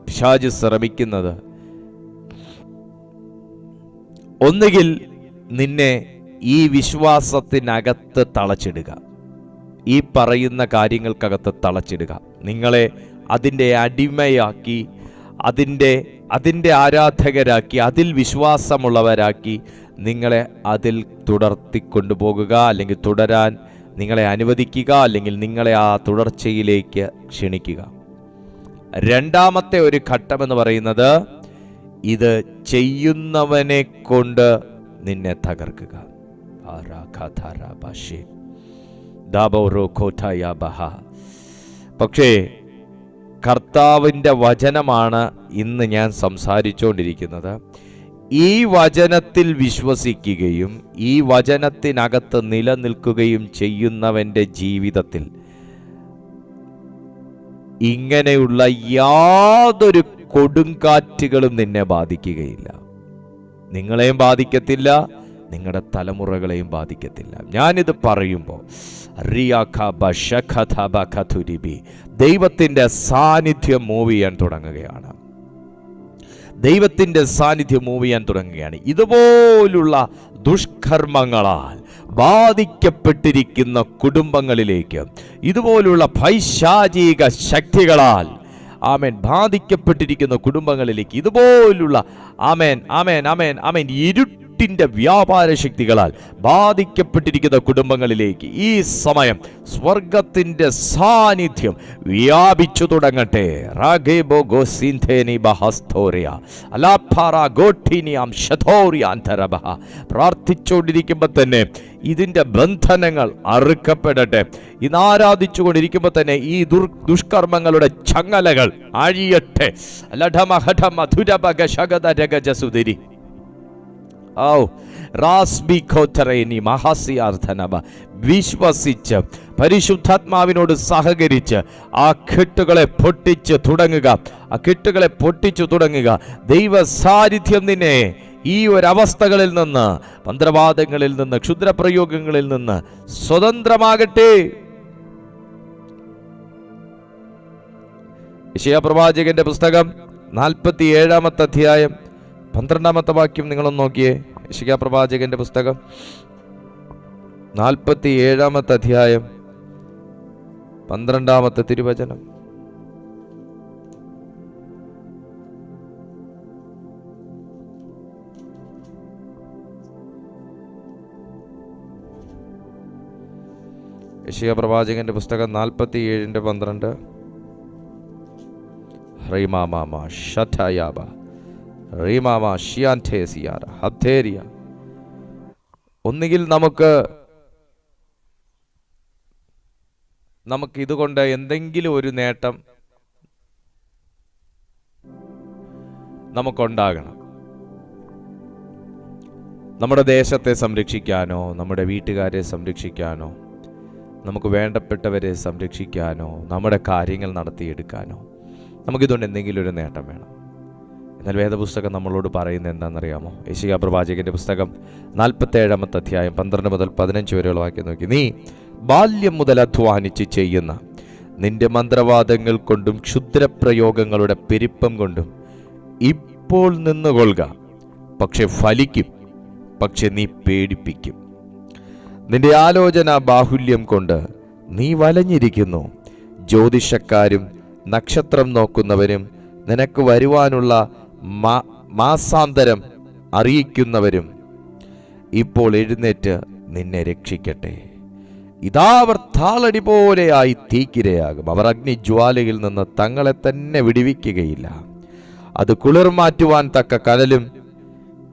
പിശാച് ശ്രമിക്കുന്നത് ഒന്നുകിൽ നിന്നെ ഈ വിശ്വാസത്തിനകത്ത് തളച്ചിടുക, ഈ പറയുന്ന കാര്യങ്ങൾക്കകത്ത് തളച്ചിടുക, നിങ്ങളെ അതിൻ്റെ അടിമയാക്കി, അതിൻ്റെ ആരാധകരാക്കി, അതിൽ വിശ്വാസമുള്ളവരാക്കി നിങ്ങളെ അതിൽ തുടർത്തിക്കൊണ്ടുപോകുക, അല്ലെങ്കിൽ തുടരാൻ നിങ്ങളെ അനുവദിക്കുക, അല്ലെങ്കിൽ നിങ്ങളെ ആ തുടർച്ചയിലേക്ക് ക്ഷണിക്കുക. രണ്ടാമത്തെ ഒരു ഘട്ടമെന്ന് പറയുന്നത് ഇത് ചെയ്യുന്നവനെ കൊണ്ട് നിന്നെ തകർക്കുക. പക്ഷേ കർത്താവിൻ്റെ വചനമാണ് ഇന്ന് ഞാൻ സംസാരിച്ചുകൊണ്ടിരിക്കുന്നത്. ഈ വചനത്തിൽ വിശ്വസിക്കുകയും ഈ വചനത്തിനകത്ത് നിലനിൽക്കുകയും ചെയ്യുന്നവൻ്റെ ജീവിതത്തിൽ ഇങ്ങനെയുള്ള യാതൊരു കൊടുങ്കാറ്റുകളും നിന്നെ ബാധിക്കുകയില്ല. നിങ്ങളെയും ബാധിക്കത്തില്ല, നിങ്ങളുടെ തലമുറകളെയും ബാധിക്കത്തില്ല. ഞാനിത് പറയുമ്പോൾ ദൈവത്തിൻ്റെ സാന്നിധ്യം മൂവ് ചെയ്യാൻ തുടങ്ങുകയാണ്. ദൈവത്തിൻ്റെ സാന്നിധ്യം മൂവ് ചെയ്യാൻ തുടങ്ങുകയാണ്. ഇതുപോലുള്ള ദുഷ്കർമ്മങ്ങളാൽ ബാധിക്കപ്പെട്ടിരിക്കുന്ന കുടുംബങ്ങളിലേക്ക്, ഇതുപോലുള്ള പൈശാചിക ശക്തികളാൽ ബാധിക്കപ്പെട്ടിരിക്കുന്ന കുടുംബങ്ങളിലേക്ക്, ഇതുപോലുള്ള ഇരുട്ടിൻ്റെ വ്യാപാര ശക്തികളാൽ ബാധിക്കപ്പെട്ടിരിക്കുന്ന കുടുംബങ്ങളിലേക്ക് ഈ സമയം സ്വർഗത്തിൻ്റെ സാന്നിധ്യം വ്യാപിച്ചു തുടങ്ങട്ടെ. പ്രാർത്ഥിച്ചുകൊണ്ടിരിക്കുമ്പോൾ തന്നെ ഇതിൻ്റെ ബന്ധനങ്ങൾ അറുക്കപ്പെടട്ടെ. ഇന്ന് ആരാധിച്ചുകൊണ്ടിരിക്കുമ്പോൾ തന്നെ ഈ ദുഷ്കർമ്മങ്ങളുടെ ചങ്ങലകൾ അഴിയട്ടെ. വിശ്വസിച്ച് പരിശുദ്ധാത്മാവിനോട് സഹകരിച്ച് ആ കെട്ടുകളെ പൊട്ടിച്ചു തുടങ്ങുക. ദൈവ സാന്നിധ്യം നിന്നെ ഈ ഒരവസ്ഥകളിൽ നിന്ന്, മന്ത്രവാദങ്ങളിൽ നിന്ന്, ക്ഷുദ്രപ്രയോഗങ്ങളിൽ നിന്ന് സ്വതന്ത്രമാകട്ടെ. യെശയ്യാ പ്രവാചകന്റെ പുസ്തകം 47-ാമത്തെ അധ്യായം 12-ാമത്തെ വാക്യം നിങ്ങളൊന്ന് നോക്കിയേ. യെശയ്യാ പ്രവാചകന്റെ പുസ്തകം 47-ാമത്തെ അധ്യായം 12-ാമത്തെ തിരുവചനം. യെശയ്യാ പ്രവാചകന്റെ പുസ്തകം 47:12. ഒന്നുകിൽ നമുക്ക് ഇതുകൊണ്ട് എന്തെങ്കിലും ഒരു നേട്ടം നമുക്കുണ്ടാകണം. നമ്മുടെ ദേശത്തെ സംരക്ഷിക്കാനോ, നമ്മുടെ വീട്ടുകാരെ സംരക്ഷിക്കാനോ, നമുക്ക് വേണ്ടപ്പെട്ടവരെ സംരക്ഷിക്കാനോ, നമ്മുടെ കാര്യങ്ങൾ നടത്തിയെടുക്കാനോ നമുക്കിതുകൊണ്ട് എന്തെങ്കിലും ഒരു നേട്ടം വേണം. എന്നാൽ വേദപുസ്തകം നമ്മളോട് പറയുന്നത് എന്താണെന്നറിയാമോ? യെശയ്യാ പ്രവാചകന്റെ പുസ്തകം 47-ാമത്തെ അധ്യായം 12 മുതൽ 15 വരെയുള്ള വാക്യം നോക്കി. നീ ബാല്യം മുതൽ അധ്വാനിച്ച് ചെയ്യുന്ന നിന്റെ മന്ത്രവാദങ്ങൾ കൊണ്ടും ക്ഷുദ്രപ്രയോഗങ്ങളുടെ പെരുപ്പം കൊണ്ടും ഇപ്പോൾ നിന്നുകൊള്ളുക. പക്ഷെ ഫലിക്കും, പക്ഷെ നീ പേടിപ്പിക്കും. നിന്റെ ആലോചന ബാഹുല്യം കൊണ്ട് നീ വലഞ്ഞിരിക്കുന്നു. ജ്യോതിഷക്കാരും നക്ഷത്രം നോക്കുന്നവരും നിനക്ക് വരുവാനുള്ള മാസാന്തരം അറിയിക്കുന്നവരും ഇപ്പോൾ എഴുന്നേറ്റ് നിന്നെ രക്ഷിക്കട്ടെ. ഇതാ അവർ താളടി പോലെയായി തീക്കിരയാകും. അവർ അഗ്നിജ്വാലയിൽ നിന്ന് തങ്ങളെ തന്നെ വിടുവിക്കുകയില്ല. അത് കുളിർ മാറ്റുവാൻ തക്ക കനലും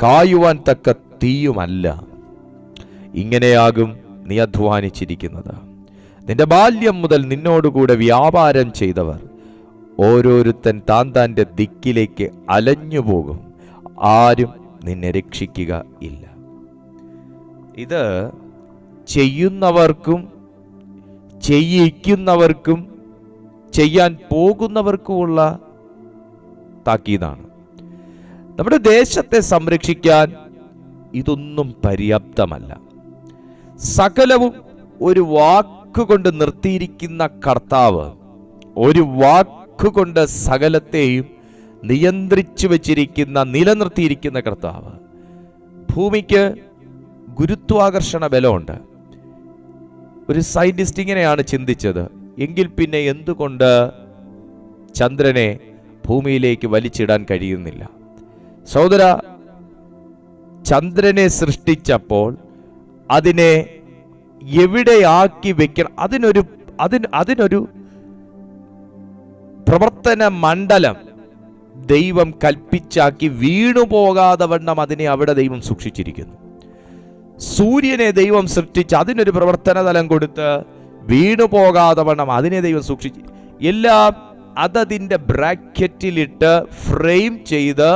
കായുവാൻ തക്ക തീയുമല്ല. ഇങ്ങനെയാകും നീ അധ്വാനിച്ചിരിക്കുന്നത്. നിന്റെ ബാല്യം മുതൽ നിന്നോടുകൂടെ വ്യാപാരം ചെയ്തവർ ഓരോരുത്തൻ താൻ്റെ ദിക്കിലേക്ക് അലഞ്ഞുപോകും. ആരും നിന്നെ രക്ഷിക്കുക ഇല്ല. ഇത് ചെയ്യുന്നവർക്കും ചെയ്യിക്കുന്നവർക്കും ചെയ്യാൻ പോകുന്നവർക്കുമുള്ള താക്കീതാണ്. നമ്മുടെ ദേശത്തെ സംരക്ഷിക്കാൻ ഇതൊന്നും പര്യാപ്തമല്ല. സകലവും ഒരു വാക്കുകൊണ്ട് നിർത്തിയിരിക്കുന്ന കർത്താവ്, ഒരു വാക്കുകൊണ്ട് സകലത്തെയും നിയന്ത്രിച്ചു വച്ചിരിക്കുന്ന, നിലനിർത്തിയിരിക്കുന്ന കർത്താവ് ഭൂമിക്ക് ഗുരുത്വാകർഷണ ബലമുണ്ട്. ഒരു സയന്റിസ്റ്റ് ഇങ്ങനെയാണ് ചിന്തിച്ചത്, എങ്കിൽ പിന്നെ എന്തുകൊണ്ട് ചന്ദ്രനെ ഭൂമിയിലേക്ക് വലിച്ചിടാൻ കഴിയുന്നില്ല? സഹോദര, ചന്ദ്രനെ സൃഷ്ടിച്ചപ്പോൾ അതിനെ എവിടെയാക്കി വെക്കണം? അതിനൊരു പ്രവർത്തന മണ്ഡലം ദൈവം കൽപ്പിച്ചാക്കി വീണുപോകാതെ വണ്ണം അതിനെ അവിടെ ദൈവം സൂക്ഷിച്ചിരിക്കുന്നു. സൂര്യനെ ദൈവം സൃഷ്ടിച്ച് അതിനൊരു പ്രവർത്തന തലം കൊടുത്ത് വീണുപോകാതെ വണ്ണം അതിനെ ദൈവം സൂക്ഷിച്ചു. എല്ലാം അതതിൻ്റെ ബ്രാക്കറ്റിലിട്ട് ഫ്രെയിം ചെയ്ത്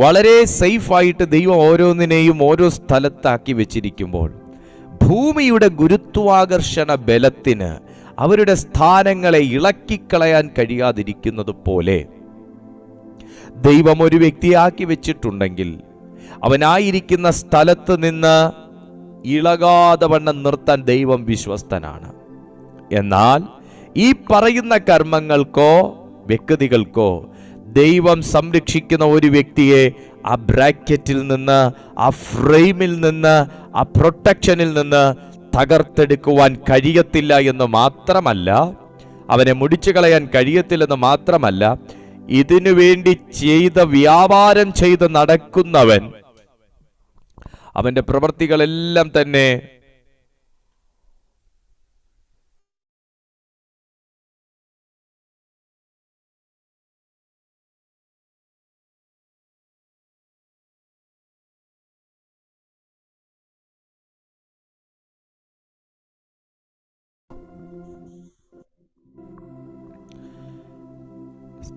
വളരെ സേഫായിട്ട് ദൈവം ഓരോന്നിനെയും ഓരോ സ്ഥലത്താക്കി വെച്ചിരിക്കുമ്പോൾ ഭൂമിയുടെ ഗുരുത്വാകർഷണ ബലത്തിന് അവരുടെ സ്ഥാനങ്ങളെ ഇളക്കിക്കളയാൻ കഴിയാതിരിക്കുന്നത് പോലെ ദൈവം ഒരു വ്യക്തിയാക്കി വെച്ചിട്ടുണ്ടെങ്കിൽ അവനായിരിക്കുന്ന സ്ഥലത്ത് നിന്ന് ഇളകാതെ വണ്ണം നിർത്താൻ ദൈവം വിശ്വസ്തനാണ്. എന്നാൽ ഈ പറയുന്ന കർമ്മങ്ങൾക്കോ വ്യക്തികൾക്കോ ദൈവം സംരക്ഷിക്കുന്ന ഒരു വ്യക്തിയെ ആ ബ്രാക്കറ്റിൽ നിന്ന്, ആ ഫ്രെയിമിൽ നിന്ന്, ആ പ്രൊട്ടക്ഷനിൽ നിന്ന് തകർത്തെടുക്കുവാൻ കഴിയത്തില്ല എന്ന് മാത്രമല്ല, അവനെ മുടിച്ചു കളയാൻ കഴിയത്തില്ലെന്ന് മാത്രമല്ല, ഇതിനു വേണ്ടി വ്യാപാരം ചെയ്ത് നടക്കുന്നവൻ അവന്റെ പ്രവൃത്തികളെല്ലാം തന്നെ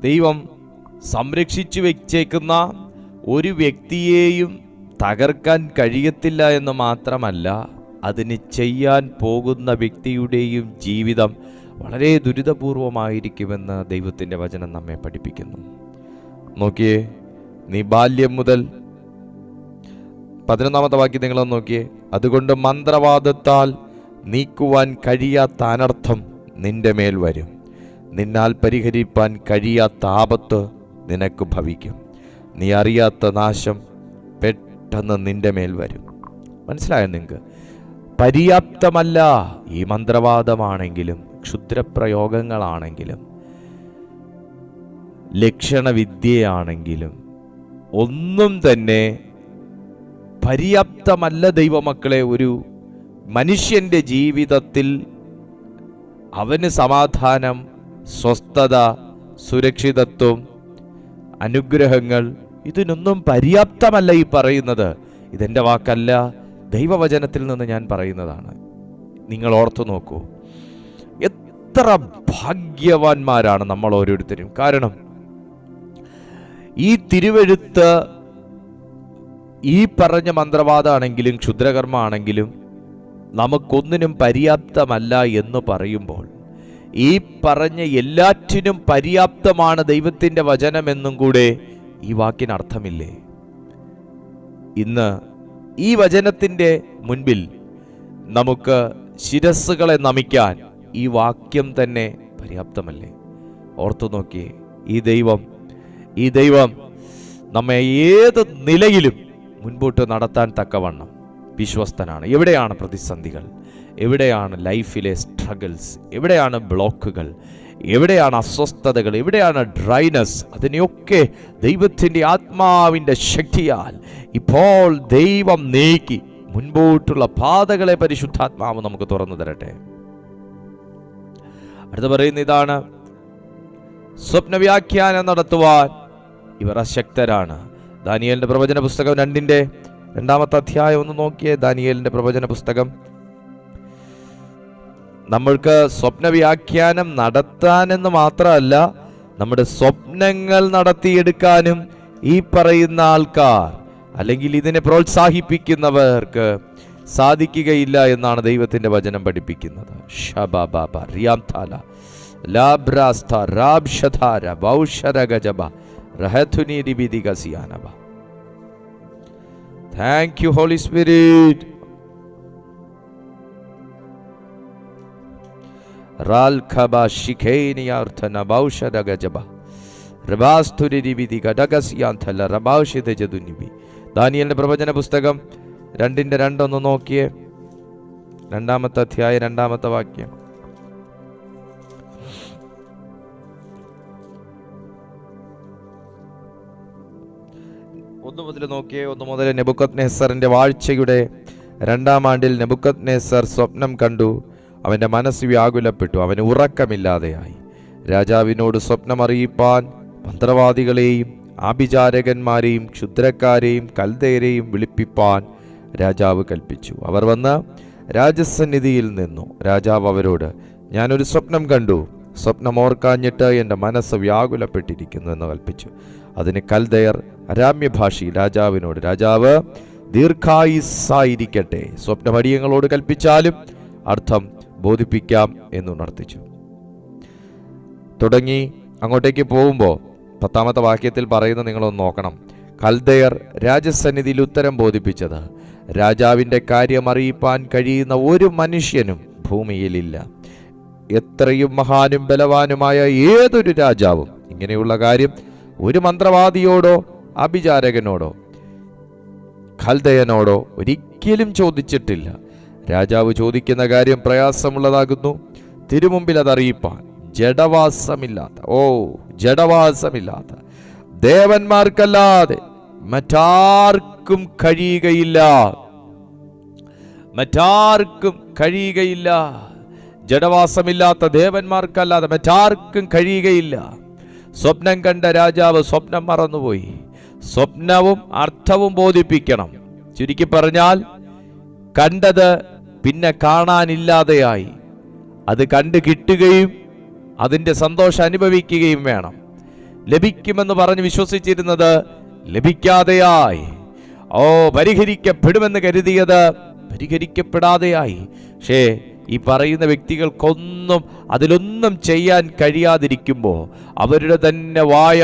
ദൈവം സംരക്ഷിച്ചു വെച്ചേക്കുന്ന ഒരു വ്യക്തിയെയും തകർക്കാൻ കഴിയത്തില്ല എന്ന് മാത്രമല്ല, അതിന് ചെയ്യാൻ പോകുന്ന വ്യക്തിയുടെയും ജീവിതം വളരെ ദുരിതപൂർവമായിരിക്കുമെന്ന് ദൈവത്തിൻ്റെ വചനം നമ്മെ പഠിപ്പിക്കുന്നു. നോക്കിയേ, നീ ബാല്യം മുതൽ 11-ാമത്തെ വാക്യം നിങ്ങളൊന്ന് നോക്കിയേ. അതുകൊണ്ട് മന്ത്രവാദത്താൽ നീക്കുവാൻ കഴിയാത്ത അനർത്ഥം നിന്റെ മേൽ വരും, നിന്നാൽ പരിഹരിപ്പാൻ കഴിയാത്ത ആപത്ത് നിനക്ക് ഭവിക്കും, നീ അറിയാത്ത നാശം പെട്ടെന്ന് നിന്റെ മേൽ വരും. മനസ്സിലായോ നിങ്ങൾക്ക്? പര്യാപ്തമല്ല ഈ മന്ത്രവാദമാണെങ്കിലും ക്ഷുദ്രപ്രയോഗങ്ങളാണെങ്കിലും ലക്ഷണവിദ്യയാണെങ്കിലും ഒന്നും തന്നെ പര്യാപ്തമല്ല ദൈവമക്കളെ. ഒരു മനുഷ്യൻ്റെ ജീവിതത്തിൽ അവന് സമാധാനം, സ്വസ്ഥത, സുരക്ഷിതത്വം, അനുഗ്രഹങ്ങൾ, ഇതിനൊന്നും പര്യാപ്തമല്ല ഈ പറയുന്നത്. ഇതെൻ്റെ വാക്കല്ല, ദൈവവചനത്തിൽ നിന്ന് ഞാൻ പറയുന്നതാണ്. നിങ്ങൾ ഓർത്തു നോക്കൂ, എത്ര ഭാഗ്യവാന്മാരാണ് നമ്മൾ ഓരോരുത്തരും. കാരണം ഈ തിരുവെഴുത്ത് ഈ പറഞ്ഞ മന്ത്രവാദമാണെങ്കിലും ക്ഷുദ്രകർമ്മമാണെങ്കിലും നമുക്കൊന്നിനും പര്യാപ്തമല്ല എന്ന് പറയുമ്പോൾ, ഈ പറഞ്ഞ എല്ലാറ്റിനും പര്യാപ്തമാണ് ദൈവത്തിൻ്റെ വചനമെന്നും കൂടെ ഈ വാക്കിന് അർത്ഥമില്ലേ? ഇന്ന് ഈ വചനത്തിൻ്റെ മുൻപിൽ നമുക്ക് ശിരസ്സുകളെ നമിക്കാൻ ഈ വാക്യം തന്നെ പര്യാപ്തമല്ലേ? ഓർത്തു നോക്കിയേ, ഈ ദൈവം നമ്മെ ഏത് നിലയിലും മുൻപോട്ട് നടത്താൻ തക്കവണ്ണം വിശ്വസ്തനാണ്. എവിടെയാണ് പ്രതിസന്ധികൾ, എവിടെയാണ് ലൈഫിലെ സ്ട്രഗിൾസ്, എവിടെയാണ് ബ്ലോക്കുകൾ, എവിടെയാണ് അസ്വസ്ഥതകൾ, എവിടെയാണ് ഡ്രൈനസ്, അതിനെയൊക്കെ ദൈവത്തിൻ്റെ ആത്മാവിൻ്റെ ശക്തിയാൽ ഇപ്പോൾ ദൈവം നീക്കി മുൻപോട്ടുള്ള പാതകളെ പരിശുദ്ധാത്മാവ് നമുക്ക് തുറന്നു തരട്ടെ. അടുത്ത പറയുന്ന ഇതാണ്, സ്വപ്നവ്യാഖ്യാനം നടത്തുവാൻ ഇവർ അശക്തരാണ്. ദാനിയേലിന്റെ പ്രവചന പുസ്തകം 2-ാമത്തെ അധ്യായം ഒന്ന് നോക്കിയേ. ദാനിയേലിന്റെ പ്രവചന പുസ്തകം. നമ്മൾക്ക് സ്വപ്നവ്യാഖ്യാനം നടത്താനെന്ന് മാത്രമല്ല, നമ്മുടെ സ്വപ്നങ്ങൾ നടത്തിയെടുക്കാനും ഈ പറയുന്ന ആൾക്കാർ അല്ലെങ്കിൽ ഇതിനെ പ്രോത്സാഹിപ്പിക്കുന്നവർക്ക് സാധിക്കുകയില്ല എന്നാണ് ദൈവത്തിന്റെ വചനം പഠിപ്പിക്കുന്നത്. Thank you, Holy Spirit. Ralkhaba shikeni arthana baushada gajaba ദാനിയേലിന്റെ പ്രവചന പുസ്തകം 2:2 നോക്കിയേ. 2-ാമത്തെ അധ്യായം 2-ാമത്തെ വാക്യം. നോക്കിയേ. 1 മുതൽ. നെബൂഖദ്നേസറിന്റെ വാഴ്ചയുടെ 2-ാം ആണ്ടിൽ നെബൂഖദ്നേസർ സ്വപ്നം കണ്ടു. അവന്റെ മനസ്സ് വ്യാകുലപ്പെട്ടു, അവന് ഉറക്കമില്ലാതെയായി. രാജാവിനോട് സ്വപ്നം അറിയിപ്പാൻ മന്ത്രവാദികളെയും ആഭിചാരകന്മാരെയും ക്ഷുദ്രക്കാരെയും കൽദയരെയും വിളിപ്പിപ്പാൻ രാജാവ് കൽപ്പിച്ചു. അവർ വന്ന് രാജസന്നിധിയിൽ നിന്നു. രാജാവ് അവരോട്, ഞാനൊരു സ്വപ്നം കണ്ടു, സ്വപ്നം ഓർക്കാഞ്ഞിട്ട് എൻ്റെ മനസ്സ് വ്യാകുലപ്പെട്ടിരിക്കുന്നു എന്ന് കൽപ്പിച്ചു. അതിന് കൽദയർ അരാമ്യ ഭാഷയിൽ രാജാവിനോട്, രാജാവ് ദീർഘായുസ്സായിരിക്കട്ടെ, സ്വപ്നമടിയങ്ങളോട് കൽപ്പിച്ചാലും അർത്ഥം ബോധിപ്പിക്കാം എന്നുണർത്തിച്ചു. തുടങ്ങി അങ്ങോട്ടേക്ക് പോകുമ്പോൾ 10-ാമത്തെ വാക്യത്തിൽ പറയുന്നത് നിങ്ങളൊന്ന് നോക്കണം. കൽദയർ രാജസന്നിധിയിൽ ഉത്തരം ബോധിപ്പിച്ചത്, രാജാവിൻ്റെ കാര്യം അറിയിപ്പാൻ കഴിയുന്ന ഒരു മനുഷ്യനും ഭൂമിയിലില്ല. എത്രയും മഹാനും ബലവാനുമായ ഏതൊരു രാജാവും ഇങ്ങനെയുള്ള കാര്യം ഒരു മന്ത്രവാദിയോടോ അഭിചാരകനോടോ കൽദയനോടോ ഒരിക്കലും ചോദിച്ചിട്ടില്ല. രാജാവ് ചോദിക്കുന്ന കാര്യം പ്രയാസമുള്ളതാകുന്നു. തിരുമുമ്പിൽ അതറിയിപ്പാൻ ജഡവാസമില്ലാത്ത ദേവന്മാർക്കല്ലാതെ മറ്റാർക്കും കഴിയുകയില്ല. ജഡവാസമില്ലാത്ത ദേവന്മാർക്കല്ലാതെ മറ്റാർക്കും കഴിയുകയില്ല. സ്വപ്നം കണ്ട രാജാവ് സ്വപ്നം മറന്നുപോയി. സ്വപ്നവും അർത്ഥവും ബോധിപ്പിക്കണം. ചുരുക്കി പറഞ്ഞാൽ, കണ്ടത് പിന്നെ കാണാനില്ലാതെയായി. അത് കണ്ടു കിട്ടുകയും അതിൻ്റെ സന്തോഷം അനുഭവിക്കുകയും വേണം. ലഭിക്കുമെന്ന് പറഞ്ഞ് വിശ്വസിച്ചിരുന്നത് ലഭിക്കാതെയായി. പരിഹരിക്കപ്പെടുമെന്ന് കരുതിയത് പരിഹരിക്കപ്പെടാതെയായി. പക്ഷേ ഈ പറയുന്ന വ്യക്തികൾക്കൊന്നും ചെയ്യാൻ കഴിയാതിരിക്കുമ്പോൾ അവരുടെ തന്നെ വായ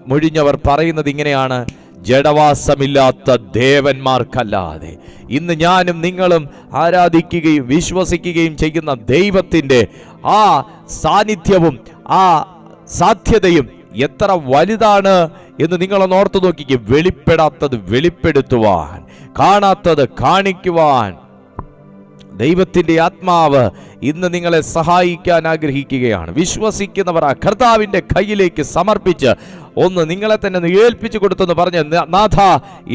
മൊഴിഞ്ഞവർ പറയുന്നത് ഇങ്ങനെയാണ്, ജഡവാസമില്ലാത്ത ദേവന്മാർക്കല്ലാതെ. ഇന്ന് ഞാനും നിങ്ങളും ആരാധിക്കുകയും വിശ്വസിക്കുകയും ചെയ്യുന്ന ദൈവത്തിൻ്റെ ആ സാന്നിധ്യവും ആ സാധ്യതയും എത്ര വലുതാണ് എന്ന് നിങ്ങളൊന്ന് ഓർത്തു നോക്കിക്കേ. വെളിപ്പെടാത്തത് വെളിപ്പെടുത്തുവാൻ, കാണാത്തത് കാണിക്കുവാൻ ദൈവത്തിൻ്റെ ആത്മാവ് ഇന്ന് നിങ്ങളെ സഹായിക്കാൻ ആഗ്രഹിക്കുകയാണ്. വിശ്വസിക്കുന്നവർ ആ കർത്താവിൻ്റെ കയ്യിലേക്ക് സമർപ്പിച്ച് ഒന്ന് നിങ്ങളെ തന്നെ ഏൽപ്പിച്ചു കൊടുത്തെന്ന് പറഞ്ഞ്, നാഥ,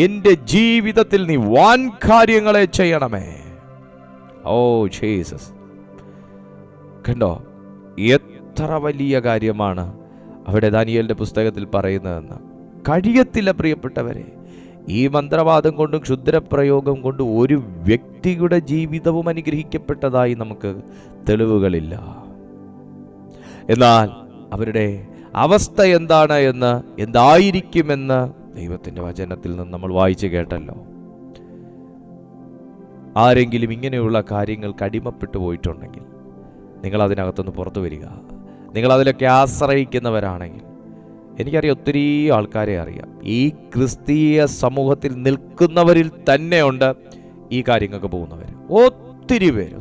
എൻ്റെ ജീവിതത്തിൽ നീ വൻ കാര്യങ്ങളെ ചെയ്യണമേ. ജീസസ്. കണ്ടോ എത്ര വലിയ കാര്യമാണ് അവിടെ ദാനിയേലിന്റെ പുസ്തകത്തിൽ പറയുന്നതെന്ന്. കഴിയത്തില്ല പ്രിയപ്പെട്ടവരെ. ഈ മന്ത്രവാദം കൊണ്ടും ക്ഷുദ്രപ്രയോഗം കൊണ്ടും ഒരു വ്യക്തിയുടെ ജീവിതവും അനുഗ്രഹിക്കപ്പെട്ടതായി നമുക്ക് തെളിവുകളില്ല. എന്നാൽ അവരുടെ അവസ്ഥ എന്താണ് എന്തായിരിക്കുമെന്ന് ദൈവത്തിൻ്റെ വചനത്തിൽ നിന്ന് നമ്മൾ വായിച്ചു കേട്ടല്ലോ. ആരെങ്കിലും ഇങ്ങനെയുള്ള കാര്യങ്ങൾക്ക് അടിമപ്പെട്ടു പോയിട്ടുണ്ടെങ്കിൽ നിങ്ങൾ അതിനകത്തുനിന്ന് പുറത്തു വരിക. നിങ്ങൾ അതിലൊക്കെ ആശ്രയിക്കുന്നവരാണെങ്കിൽ, എനിക്കറിയാം ഒത്തിരി ആൾക്കാരെ അറിയാം, ഈ ക്രിസ്തീയ സമൂഹത്തിൽ നിൽക്കുന്നവരിൽ തന്നെയുണ്ട് ഈ കാര്യങ്ങൾക്ക് പോകുന്നവർ, ഒത്തിരി പേര്.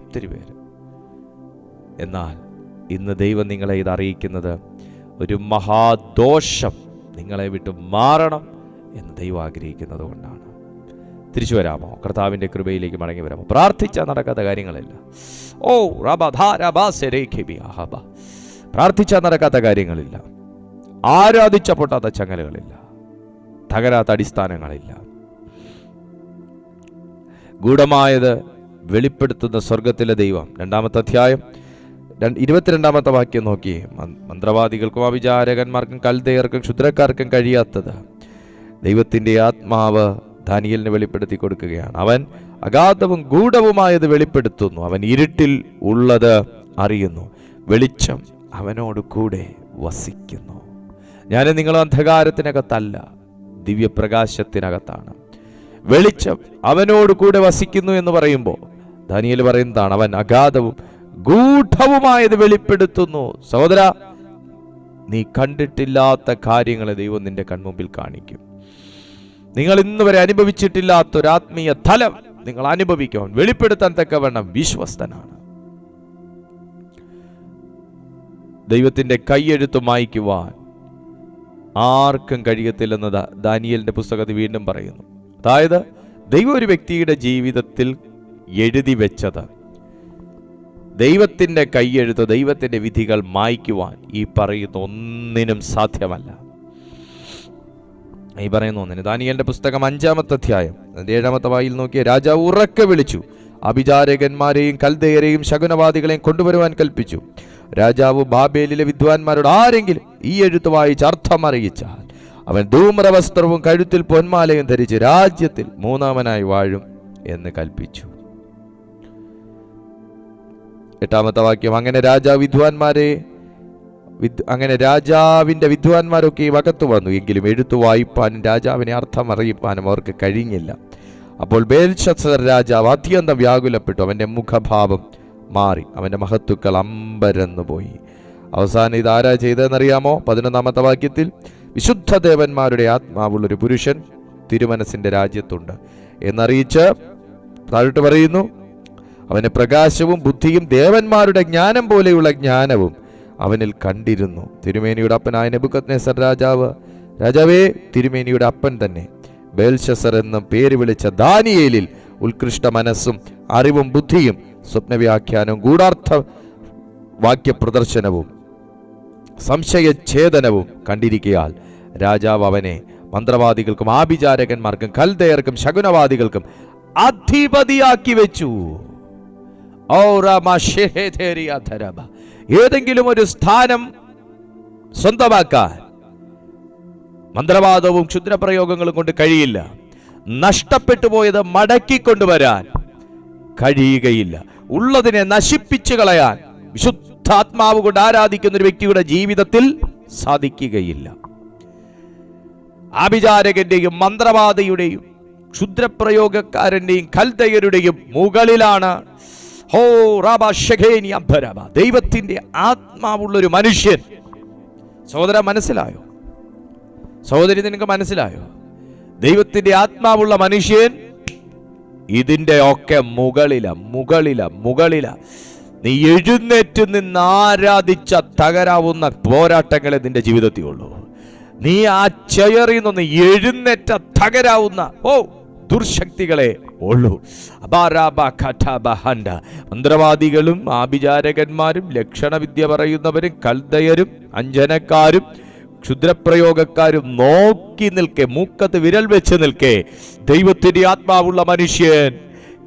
എന്നാൽ ഇന്ന് ദൈവം നിങ്ങളെ ഇത് അറിയിക്കുന്നത്, ഒരു മഹാദോഷം നിങ്ങളെ വിട്ട് മാറണം എന്ന് ദൈവം ആഗ്രഹിക്കുന്നത് കൊണ്ടാണ്. തിരിച്ചു വരാമോ? കർത്താവിൻ്റെ കൃപയിലേക്ക് മടങ്ങി വരാമോ? പ്രാർത്ഥിച്ചാൽ നടക്കാത്ത കാര്യങ്ങളില്ല. പ്രാർത്ഥിച്ചാൽ നടക്കാത്ത കാര്യങ്ങളില്ല. ആരാധിച്ച പൊട്ടാത്ത ചങ്ങലകളില്ല. തകരാത്ത അടിസ്ഥാനങ്ങളില്ല. ഗൂഢമായത് വെളിപ്പെടുത്തുന്ന സ്വർഗത്തിലെ ദൈവം. 2-ാമത്തെ അധ്യായം 22-ാമത്തെ വാക്യം നോക്കിയേ. മന്ത്രവാദികൾക്കും അവിചാരകന്മാർക്കും കൽദയർക്കും ക്ഷുദ്രക്കാർക്കും കഴിയാത്തത് ദൈവത്തിൻ്റെ ആത്മാവ് ദാനിയേലിന് വെളിപ്പെടുത്തി കൊടുക്കുകയാണ്. അവൻ അഗാധവും ഗൂഢവുമായത് വെളിപ്പെടുത്തുന്നു. അവൻ ഇരുട്ടിൽ ഉള്ളത് അറിയുന്നു. വെളിച്ചം അവനോട് കൂടെ വസിക്കുന്നു. ഞാൻ നിങ്ങൾ അന്ധകാരത്തിനകത്തല്ല, ദിവ്യപ്രകാശത്തിനകത്താണ്. വെളിച്ചം അവനോട് കൂടെ വസിക്കുന്നു എന്ന് പറയുമ്പോൾ ദാനിയേൽ പറയുന്നതാണ്, അവൻ അഗാധവും ഗൂഢവുമായത് വെളിപ്പെടുത്തുന്നു. സഹോദര, നീ കണ്ടിട്ടില്ലാത്ത കാര്യങ്ങളെ ദൈവം നിന്റെ കൺമുമ്പിൽ കാണിക്കും. നിങ്ങൾ ഇന്ന് വരെ അനുഭവിച്ചിട്ടില്ലാത്തൊരാത്മീയ തലം നിങ്ങൾ അനുഭവിക്കാൻ വെളിപ്പെടുത്താൻ തക്കവണ്ണം വിശ്വസ്തനാണ്. ദൈവത്തിൻ്റെ കൈയെഴുത്ത് മായ്ക്കുവാൻ ആർക്കും കഴിയത്തില്ലെന്ന് ദാനിയേലിന്റെ പുസ്തകത്തിൽ വീണ്ടും പറയുന്നു. അതായത് ദൈവം ഒരു വ്യക്തിയുടെ ജീവിതത്തിൽ എഴുതി വെച്ചത്, ദൈവത്തിൻ്റെ കൈയെഴുത്ത്, ദൈവത്തിൻ്റെ വിധികൾ മായ്ക്കുവാൻ ഈ പറയുന്ന ഒന്നിനും സാധ്യമല്ല. ഈ പറയുന്ന ഒന്നിന് ദാനിയേലിന്റെ പുസ്തകം 5-ാമത്തെ അധ്യായം 7-ാമത്തെ വായിൽ നോക്കിയ രാജാവ് ഉറക്കെ വിളിച്ചു, അഭിചാരകന്മാരെയും കൽദയരെയും ശകുനവാദികളെയും കൊണ്ടുവരുവാൻ കൽപ്പിച്ചു. രാജാവ് ബാബേലിലെ വിദ്വാൻമാരോട് ആരെങ്കിലും ഈ എഴുത്ത് വായിച്ച് അർത്ഥം അറിയിച്ചാൽ അവൻ ധൂമ്രവസ്ത്രവും കഴുത്തിൽ പൊന്മാലയും ധരിച്ച് രാജ്യത്തിൽ 3-ാമനായി വാഴും എന്ന് കൽപ്പിച്ചു. 8-ാമത്തെ വാക്യം, അങ്ങനെ രാജാവിന്റെ വിദ്വാൻമാരൊക്കെ അകത്തു വന്നു. എങ്കിലും എഴുത്തു വായിപ്പാനും രാജാവിനെ അർത്ഥം അറിയിപ്പാനും അവർക്ക് കഴിഞ്ഞില്ല. അപ്പോൾ ബേൽശസ്സർ രാജാവ് അത്യന്തം വ്യാകുലപ്പെട്ടു. അവന്റെ മുഖഭാവം മാറി, അവന്റെ മഹത്തുക്കൾ അമ്പരന്നു പോയി. അവസാനം ഇതാരാ ചെയ്തതെന്നറിയാമോ? 11-ാമത്തെ വാക്യത്തിൽ, വിശുദ്ധ ദേവന്മാരുടെ ആത്മാവുള്ളൊരു പുരുഷൻ തിരുമനസിന്റെ രാജ്യത്തുണ്ട് എന്നറിയിച്ച് താഴോട്ട് പറയുന്നു, അവന് പ്രകാശവും ബുദ്ധിയും ദേവന്മാരുടെ ജ്ഞാനം പോലെയുള്ള ജ്ഞാനവും അവനിൽ കണ്ടിരുന്നു. തിരുമേനിയുടെ അപ്പനായ നെബൂഖദ്നേസർ രാജാവേ, തിരുമേനിയുടെ അപ്പൻ തന്നെ ബേൽശസ്സർ എന്ന പേര് വിളിച്ച ദാനിയേലിൽ ഉത്കൃഷ്ട മനസ്സും അറിവും ബുദ്ധിയും സ്വപ്നവ്യാഖ്യാനവും ഗൂഢാർത്ഥ വാക്യപ്രദർശനവും സംശയഛേദനവും കണ്ടിരിക്കയാൽ രാജാവ് അവനെ മന്ത്രവാദികൾക്കും ആഭിചാരകന്മാർക്കും കൽദയർക്കും ശകുനവാദികൾക്കും അധിപതിയാക്കി വെച്ചു. ഏതെങ്കിലും ഒരു സ്ഥാനം സ്വന്തമാക്കാൻ മന്ത്രവാദവും ക്ഷുദ്രപ്രയോഗങ്ങളും കൊണ്ട് കഴിയില്ല. നഷ്ടപ്പെട്ടു പോയത് മടക്കിക്കൊണ്ടുവരാൻ കഴിയുകയില്ല. ഉള്ളതിനെ നശിപ്പിച്ചു കളയാൻ വിശുദ്ധാത്മാവ് കൊണ്ട് ആരാധിക്കുന്ന ഒരു വ്യക്തിയുടെ ജീവിതത്തിൽ സാധിക്കുകയില്ല. ആഭിചാരകന്റെയും മന്ത്രവാദിയുടെയും ക്ഷുദ്രപ്രയോഗക്കാരന്റെയും കൽദയരുടെയും മുകളിലാണ് ദൈവത്തിന്റെ ആത്മാവുള്ളൊരു മനുഷ്യൻ. സഹോദര, മനസ്സിലായോ? സഹോദരി, നിനക്ക് മനസ്സിലായോ? ദൈവത്തിന്റെ ആത്മാവുള്ള മനുഷ്യൻ ഇതിന്റെ ഒക്കെ മുകളില. നീ എഴുന്നേറ്റ് നിന്ന് ആരാധിച്ച തകരാവുന്ന പോരാട്ടങ്ങളെ നിന്റെ ജീവിതത്തിൽ ഉള്ളൂ. നീ ആ ചെയറിൽ നിന്ന് എഴുന്നേറ്റ തകരാവുന്ന ദുർശക്തികളെ ഉള്ളൂ. മന്ത്രവാദികളും ആഭിചാരകന്മാരും ലക്ഷണവിദ്യ പറയുന്നവരും കൽദയരും അഞ്ജനക്കാരും ക്ഷുദ്രപ്രയോഗക്കാരും നോക്കി നിൽക്കെ, മൂക്കത്ത് വിരൽ വെച്ച് നിൽക്കെ, ദൈവത്തിന്റെ ആത്മാവുള്ള മനുഷ്യൻ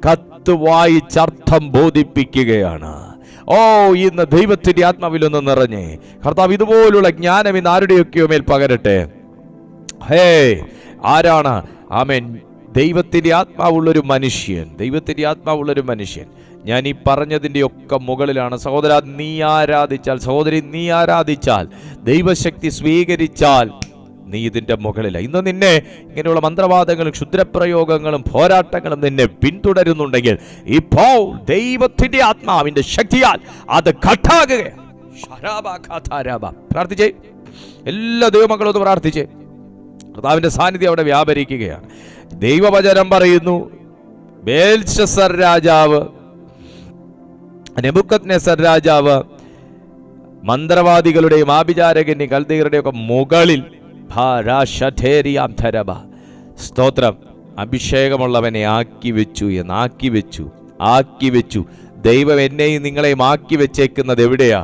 കത്ത് വായിച്ചർത്ഥം ബോധിപ്പിക്കുകയാണ്. ഇന്ന് ദൈവത്തിന്റെ ആത്മാവിലൊന്ന് നിറഞ്ഞേ. കർത്താവ് ഇതുപോലുള്ള ജ്ഞാനം ഇന്ന് ആരുടെയൊക്കെയോ മേൽ പകരട്ടെ. ആരാണ്? ആമേൻ. ദൈവത്തിന്റെ ആത്മാവുള്ളൊരു മനുഷ്യൻ. ഞാൻ ഈ പറഞ്ഞതിൻ്റെ ഒക്കെ മുകളിലാണ്. സഹോദര, നീ ആരാധിച്ചാൽ, സഹോദരി, നീ ആരാധിച്ചാൽ, ദൈവശക്തി സ്വീകരിച്ചാൽ നീ ഇതിൻ്റെ മുകളിലാണ്. ഇന്ന് നിന്നെ ഇങ്ങനെയുള്ള മന്ത്രവാദങ്ങളും ക്ഷുദ്രപ്രയോഗങ്ങളും പോരാട്ടങ്ങളും നിന്നെ പിന്തുടരുന്നുണ്ടെങ്കിൽ ഇപ്പോൾ ദൈവത്തിന്റെ ആത്മാവിന്റെ ശക്തിയാൽ അത് കട്ടാകുകയാണ്. പ്രാർത്ഥിച്ചേ, എല്ലാ ദൈവമക്കളും ഒന്ന് പ്രാർത്ഥിച്ചേ. കർത്താവിന്റെ സാന്നിധ്യം അവിടെ വ്യാപരിക്കുകയാണ്. ദൈവവചനം പറയുന്നു, ബേൽശസ്സർ രാജാവ്, നെബൂഖദ്നേസർ രാജാവ് മന്ത്രവാദികളുടെയും ആഭിചാരകന്റെയും കൽദയരുടെയും ഒക്കെ മുകളിൽ സ്തോത്രം, അഭിഷേകമുള്ളവനെ ആക്കി വെച്ചു. ദൈവം എന്നെയും നിങ്ങളെയും ആക്കി വെച്ചേക്കുന്നത് എവിടെയാ?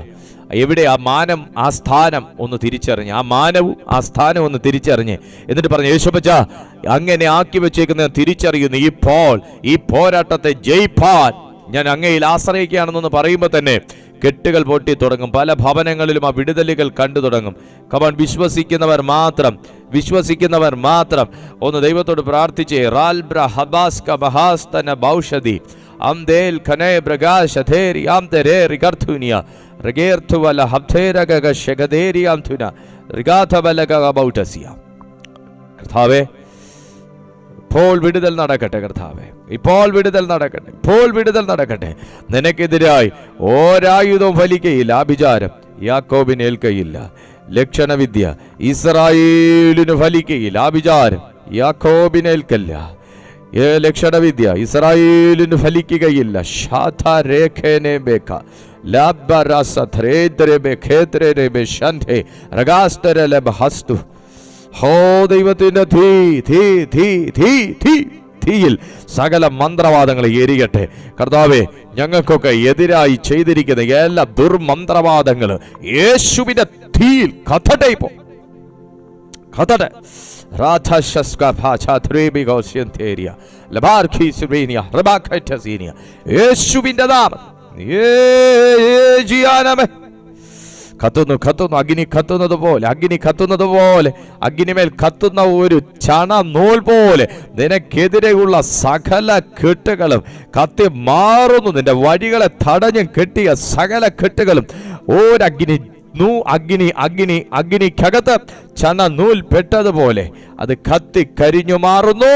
മാനം, ആ സ്ഥാനം ഒന്ന് തിരിച്ചറിഞ്ഞ്, ആ മാനവും ആ സ്ഥാനം ഒന്ന് തിരിച്ചറിഞ്ഞ് എന്നിട്ട് പറഞ്ഞു, യേശുപ്പച്ച അങ്ങനെ ആക്കി വെച്ചേക്കുന്നത് തിരിച്ചറിയുന്നു. ഇപ്പോൾ ഈ പോരാട്ടത്തെ ജയിപ്പാൻ ഞാൻ അങ്ങയിൽ ആശ്രയിക്കുകയാണെന്നൊന്ന് പറയുമ്പോൾ തന്നെ കെട്ടുകൾ പൊട്ടി തുടങ്ങും. പല ഭവനങ്ങളിലും ആ വിടുതലുകൾ കണ്ടു തുടങ്ങും. കമാൻ, വിശ്വസിക്കുന്നവർ മാത്രം ഒന്ന് ദൈവത്തോട് പ്രാർത്ഥിച്ചേ. കർത്താവേ, ഇപ്പോൾ വിടുതൽ നടക്കട്ടെ. കർത്താവേ, ഇപ്പോൾ വിടുതൽ നടക്കട്ടെ. നിനക്കെതിരായി ഒരായുധവും ഫലിക്കയില്ല. ആഭിചാരം യാക്കോബിന് ഏൽക്കയില്ല. ലക്ഷണവിദ്യ ഇസ്രായേലിന് ഫലിക്കയില്ല. ആഭിചാരം യാക്കോബിന് ഏൽക്കല്ല. ലക്ഷണവിദ്യ ഇസ്രായേലിന് ഫലിക്കുകയില്ല. ഹോ ദൈവത്തിന്റെ തീ തീ തീ തീ തീ തീയിൽ സകല മന്ത്രവാദങ്ങളെ എരിയട്ടെ കർത്താവേ. ഞങ്ങൾക്കൊക്കെ എതിരായി ചെയ്തിരിക്കുന്ന എല്ലാ ദുർമന്ത്രവാദങ്ങൾ യേശുവിന്റെ തീയിൽ കത്തട്ടെ. ഇപ്പോ കത്തട്ടെ. യേശുവിന്റെ നാമം കത്തുന്നു കത്തുന്നു. അഗ്നി കത്തുന്നത് പോലെ, അഗ്നി കത്തുന്നത് പോലെ, അഗ്നിമേൽ കത്തുന്ന ഒരു ചണ നൂൽ പോലെ നിനക്കെതിരെയുള്ള സകല കെട്ടുകളും കത്തി മാറുന്നു. നിന്റെ വഴികളെ തടഞ്ഞും കെട്ടിയ സകല കെട്ടുകളും ഒരഗ്നി അഗ്നി അഗ്നി അഗ്നിക്കകത്ത് ചണ നൂൽ പെട്ടതുപോലെ അത് കത്തി കരിഞ്ഞു മാറുന്നു.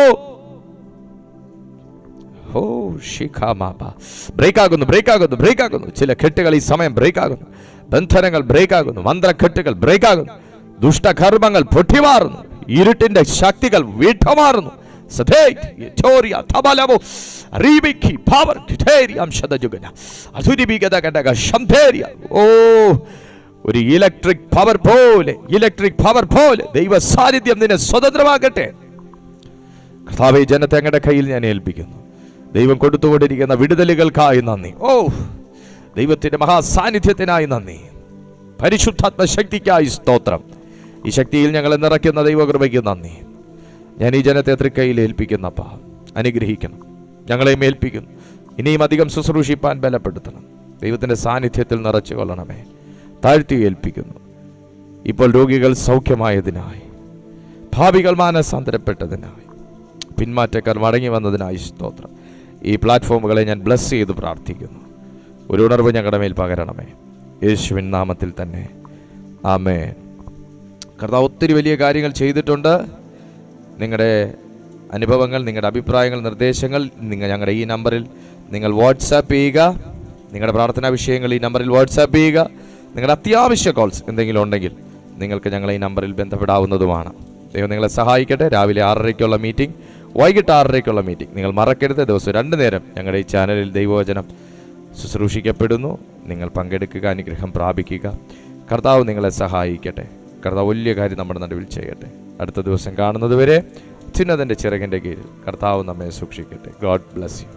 ബ്രേക്കാകുന്നു ബ്രേക്കാകുന്നു ബ്രേക്കാകുന്നു. ചില കെട്ടുകൾ ഈ സമയം ബ്രേക്കാകുന്നു. ബന്ധനങ്ങൾ ബ്രേക്കാകുന്നു. മന്ത്രക്കെട്ടുകൾ ബ്രേക്കാകുന്നു. ദുഷ്ടകർമ്മങ്ങൾ പൊട്ടിമാറുന്നു. ഇരുട്ടിന്റെ ശക്തികൾ വീട്ടമാറുന്നു. ഒരു ഇലക്ട്രിക് പവർ പോലെ ദൈവ സാന്നിധ്യം നിന്നെ സ്വതന്ത്രമാകട്ടെ. കർത്താവേ, ജനത്തെ അങ്ങയുടെ കയ്യിൽ ഞാൻ ഏൽപ്പിക്കുന്നു. ദൈവം കൊടുത്തുകൊണ്ടിരിക്കുന്ന വിടുതലുകൾക്കായി നന്ദി. ദൈവത്തിന്റെ മഹാസാന്നിധ്യത്തിനായി നന്ദി. പരിശുദ്ധാത്മ ശക്തിക്കായി സ്തോത്രം. ഈ ശക്തിയിൽ ഞങ്ങളെ നിറയ്ക്കുന്ന ദൈവകൃപയ്ക്ക് നന്ദി. ഞാൻ ഈ ജനത്തെ തൃക്കൈയിൽ ഏൽപ്പിക്കുന്നപ്പ അനുഗ്രഹിക്കണം. ഞങ്ങളെയും ഏൽപ്പിക്കുന്നു. ഇനിയും അധികം ശുശ്രൂഷിപ്പാൻ ബലപ്പെടുത്തണം. ദൈവത്തിന്റെ സാന്നിധ്യത്തിൽ നിറച്ചു കൊള്ളണമേ. താഴ്ത്തി ഏൽപ്പിക്കുന്നു. ഇപ്പോൾ രോഗികൾ സൗഖ്യമായതിനായി, ഭാവികൾ മാനസാന്തരപ്പെട്ടതിനായി, പിന്മാറ്റക്കാർ മടങ്ങി വന്നതിനായി സ്തോത്രം. ഈ പ്ലാറ്റ്ഫോമുകളെ ഞാൻ ബ്ലസ് ചെയ്ത് പ്രാർത്ഥിക്കുന്നു. ഒരു ഉണർവ് ഞങ്ങളുടെ മേൽ പകരണമേ, യേശുവിൻ നാമത്തിൽ തന്നെ. ആമേൻ. കർത്താവ് ഒത്തിരി വലിയ കാര്യങ്ങൾ ചെയ്തിട്ടുണ്ട്. നിങ്ങളുടെ അനുഭവങ്ങൾ, നിങ്ങളുടെ അഭിപ്രായങ്ങൾ, നിർദ്ദേശങ്ങൾ ഞങ്ങളുടെ ഈ നമ്പറിൽ നിങ്ങൾ വാട്സാപ്പ് ചെയ്യുക. നിങ്ങളുടെ പ്രാർത്ഥനാ വിഷയങ്ങൾ ഈ നമ്പറിൽ വാട്സാപ്പ് ചെയ്യുക. നിങ്ങളുടെ അത്യാവശ്യ കോൾസ് എന്തെങ്കിലും ഉണ്ടെങ്കിൽ നിങ്ങൾക്ക് ഞങ്ങൾ ഈ നമ്പറിൽ ബന്ധപ്പെടാവുന്നതുമാണ്. ദൈവം നിങ്ങളെ സഹായിക്കട്ടെ. രാവിലെ 6:30-ക്കുള്ള മീറ്റിംഗ്, വൈകിട്ട് 6:30-ക്കുള്ള മീറ്റിംഗ് നിങ്ങൾ മറക്കരുത്. ദിവസം 2 നേരം ഞങ്ങളുടെ ഈ ചാനലിൽ ദൈവവചനം ശുശ്രൂഷിക്കപ്പെടുന്നു. നിങ്ങൾ പങ്കെടുക്കുക, അനുഗ്രഹം പ്രാപിക്കുക. കർത്താവ് നിങ്ങളെ സഹായിക്കട്ടെ. കർത്താവ് വലിയ കാര്യം നമ്മുടെ നടുവിൽ ചെയ്യട്ടെ. അടുത്ത ദിവസം കാണുന്നത് വരെ അത്യുന്നതൻ്റെ ചിറകിൻ്റെ കീഴിൽ കർത്താവ് നമ്മെ സൂക്ഷിക്കട്ടെ. God bless you.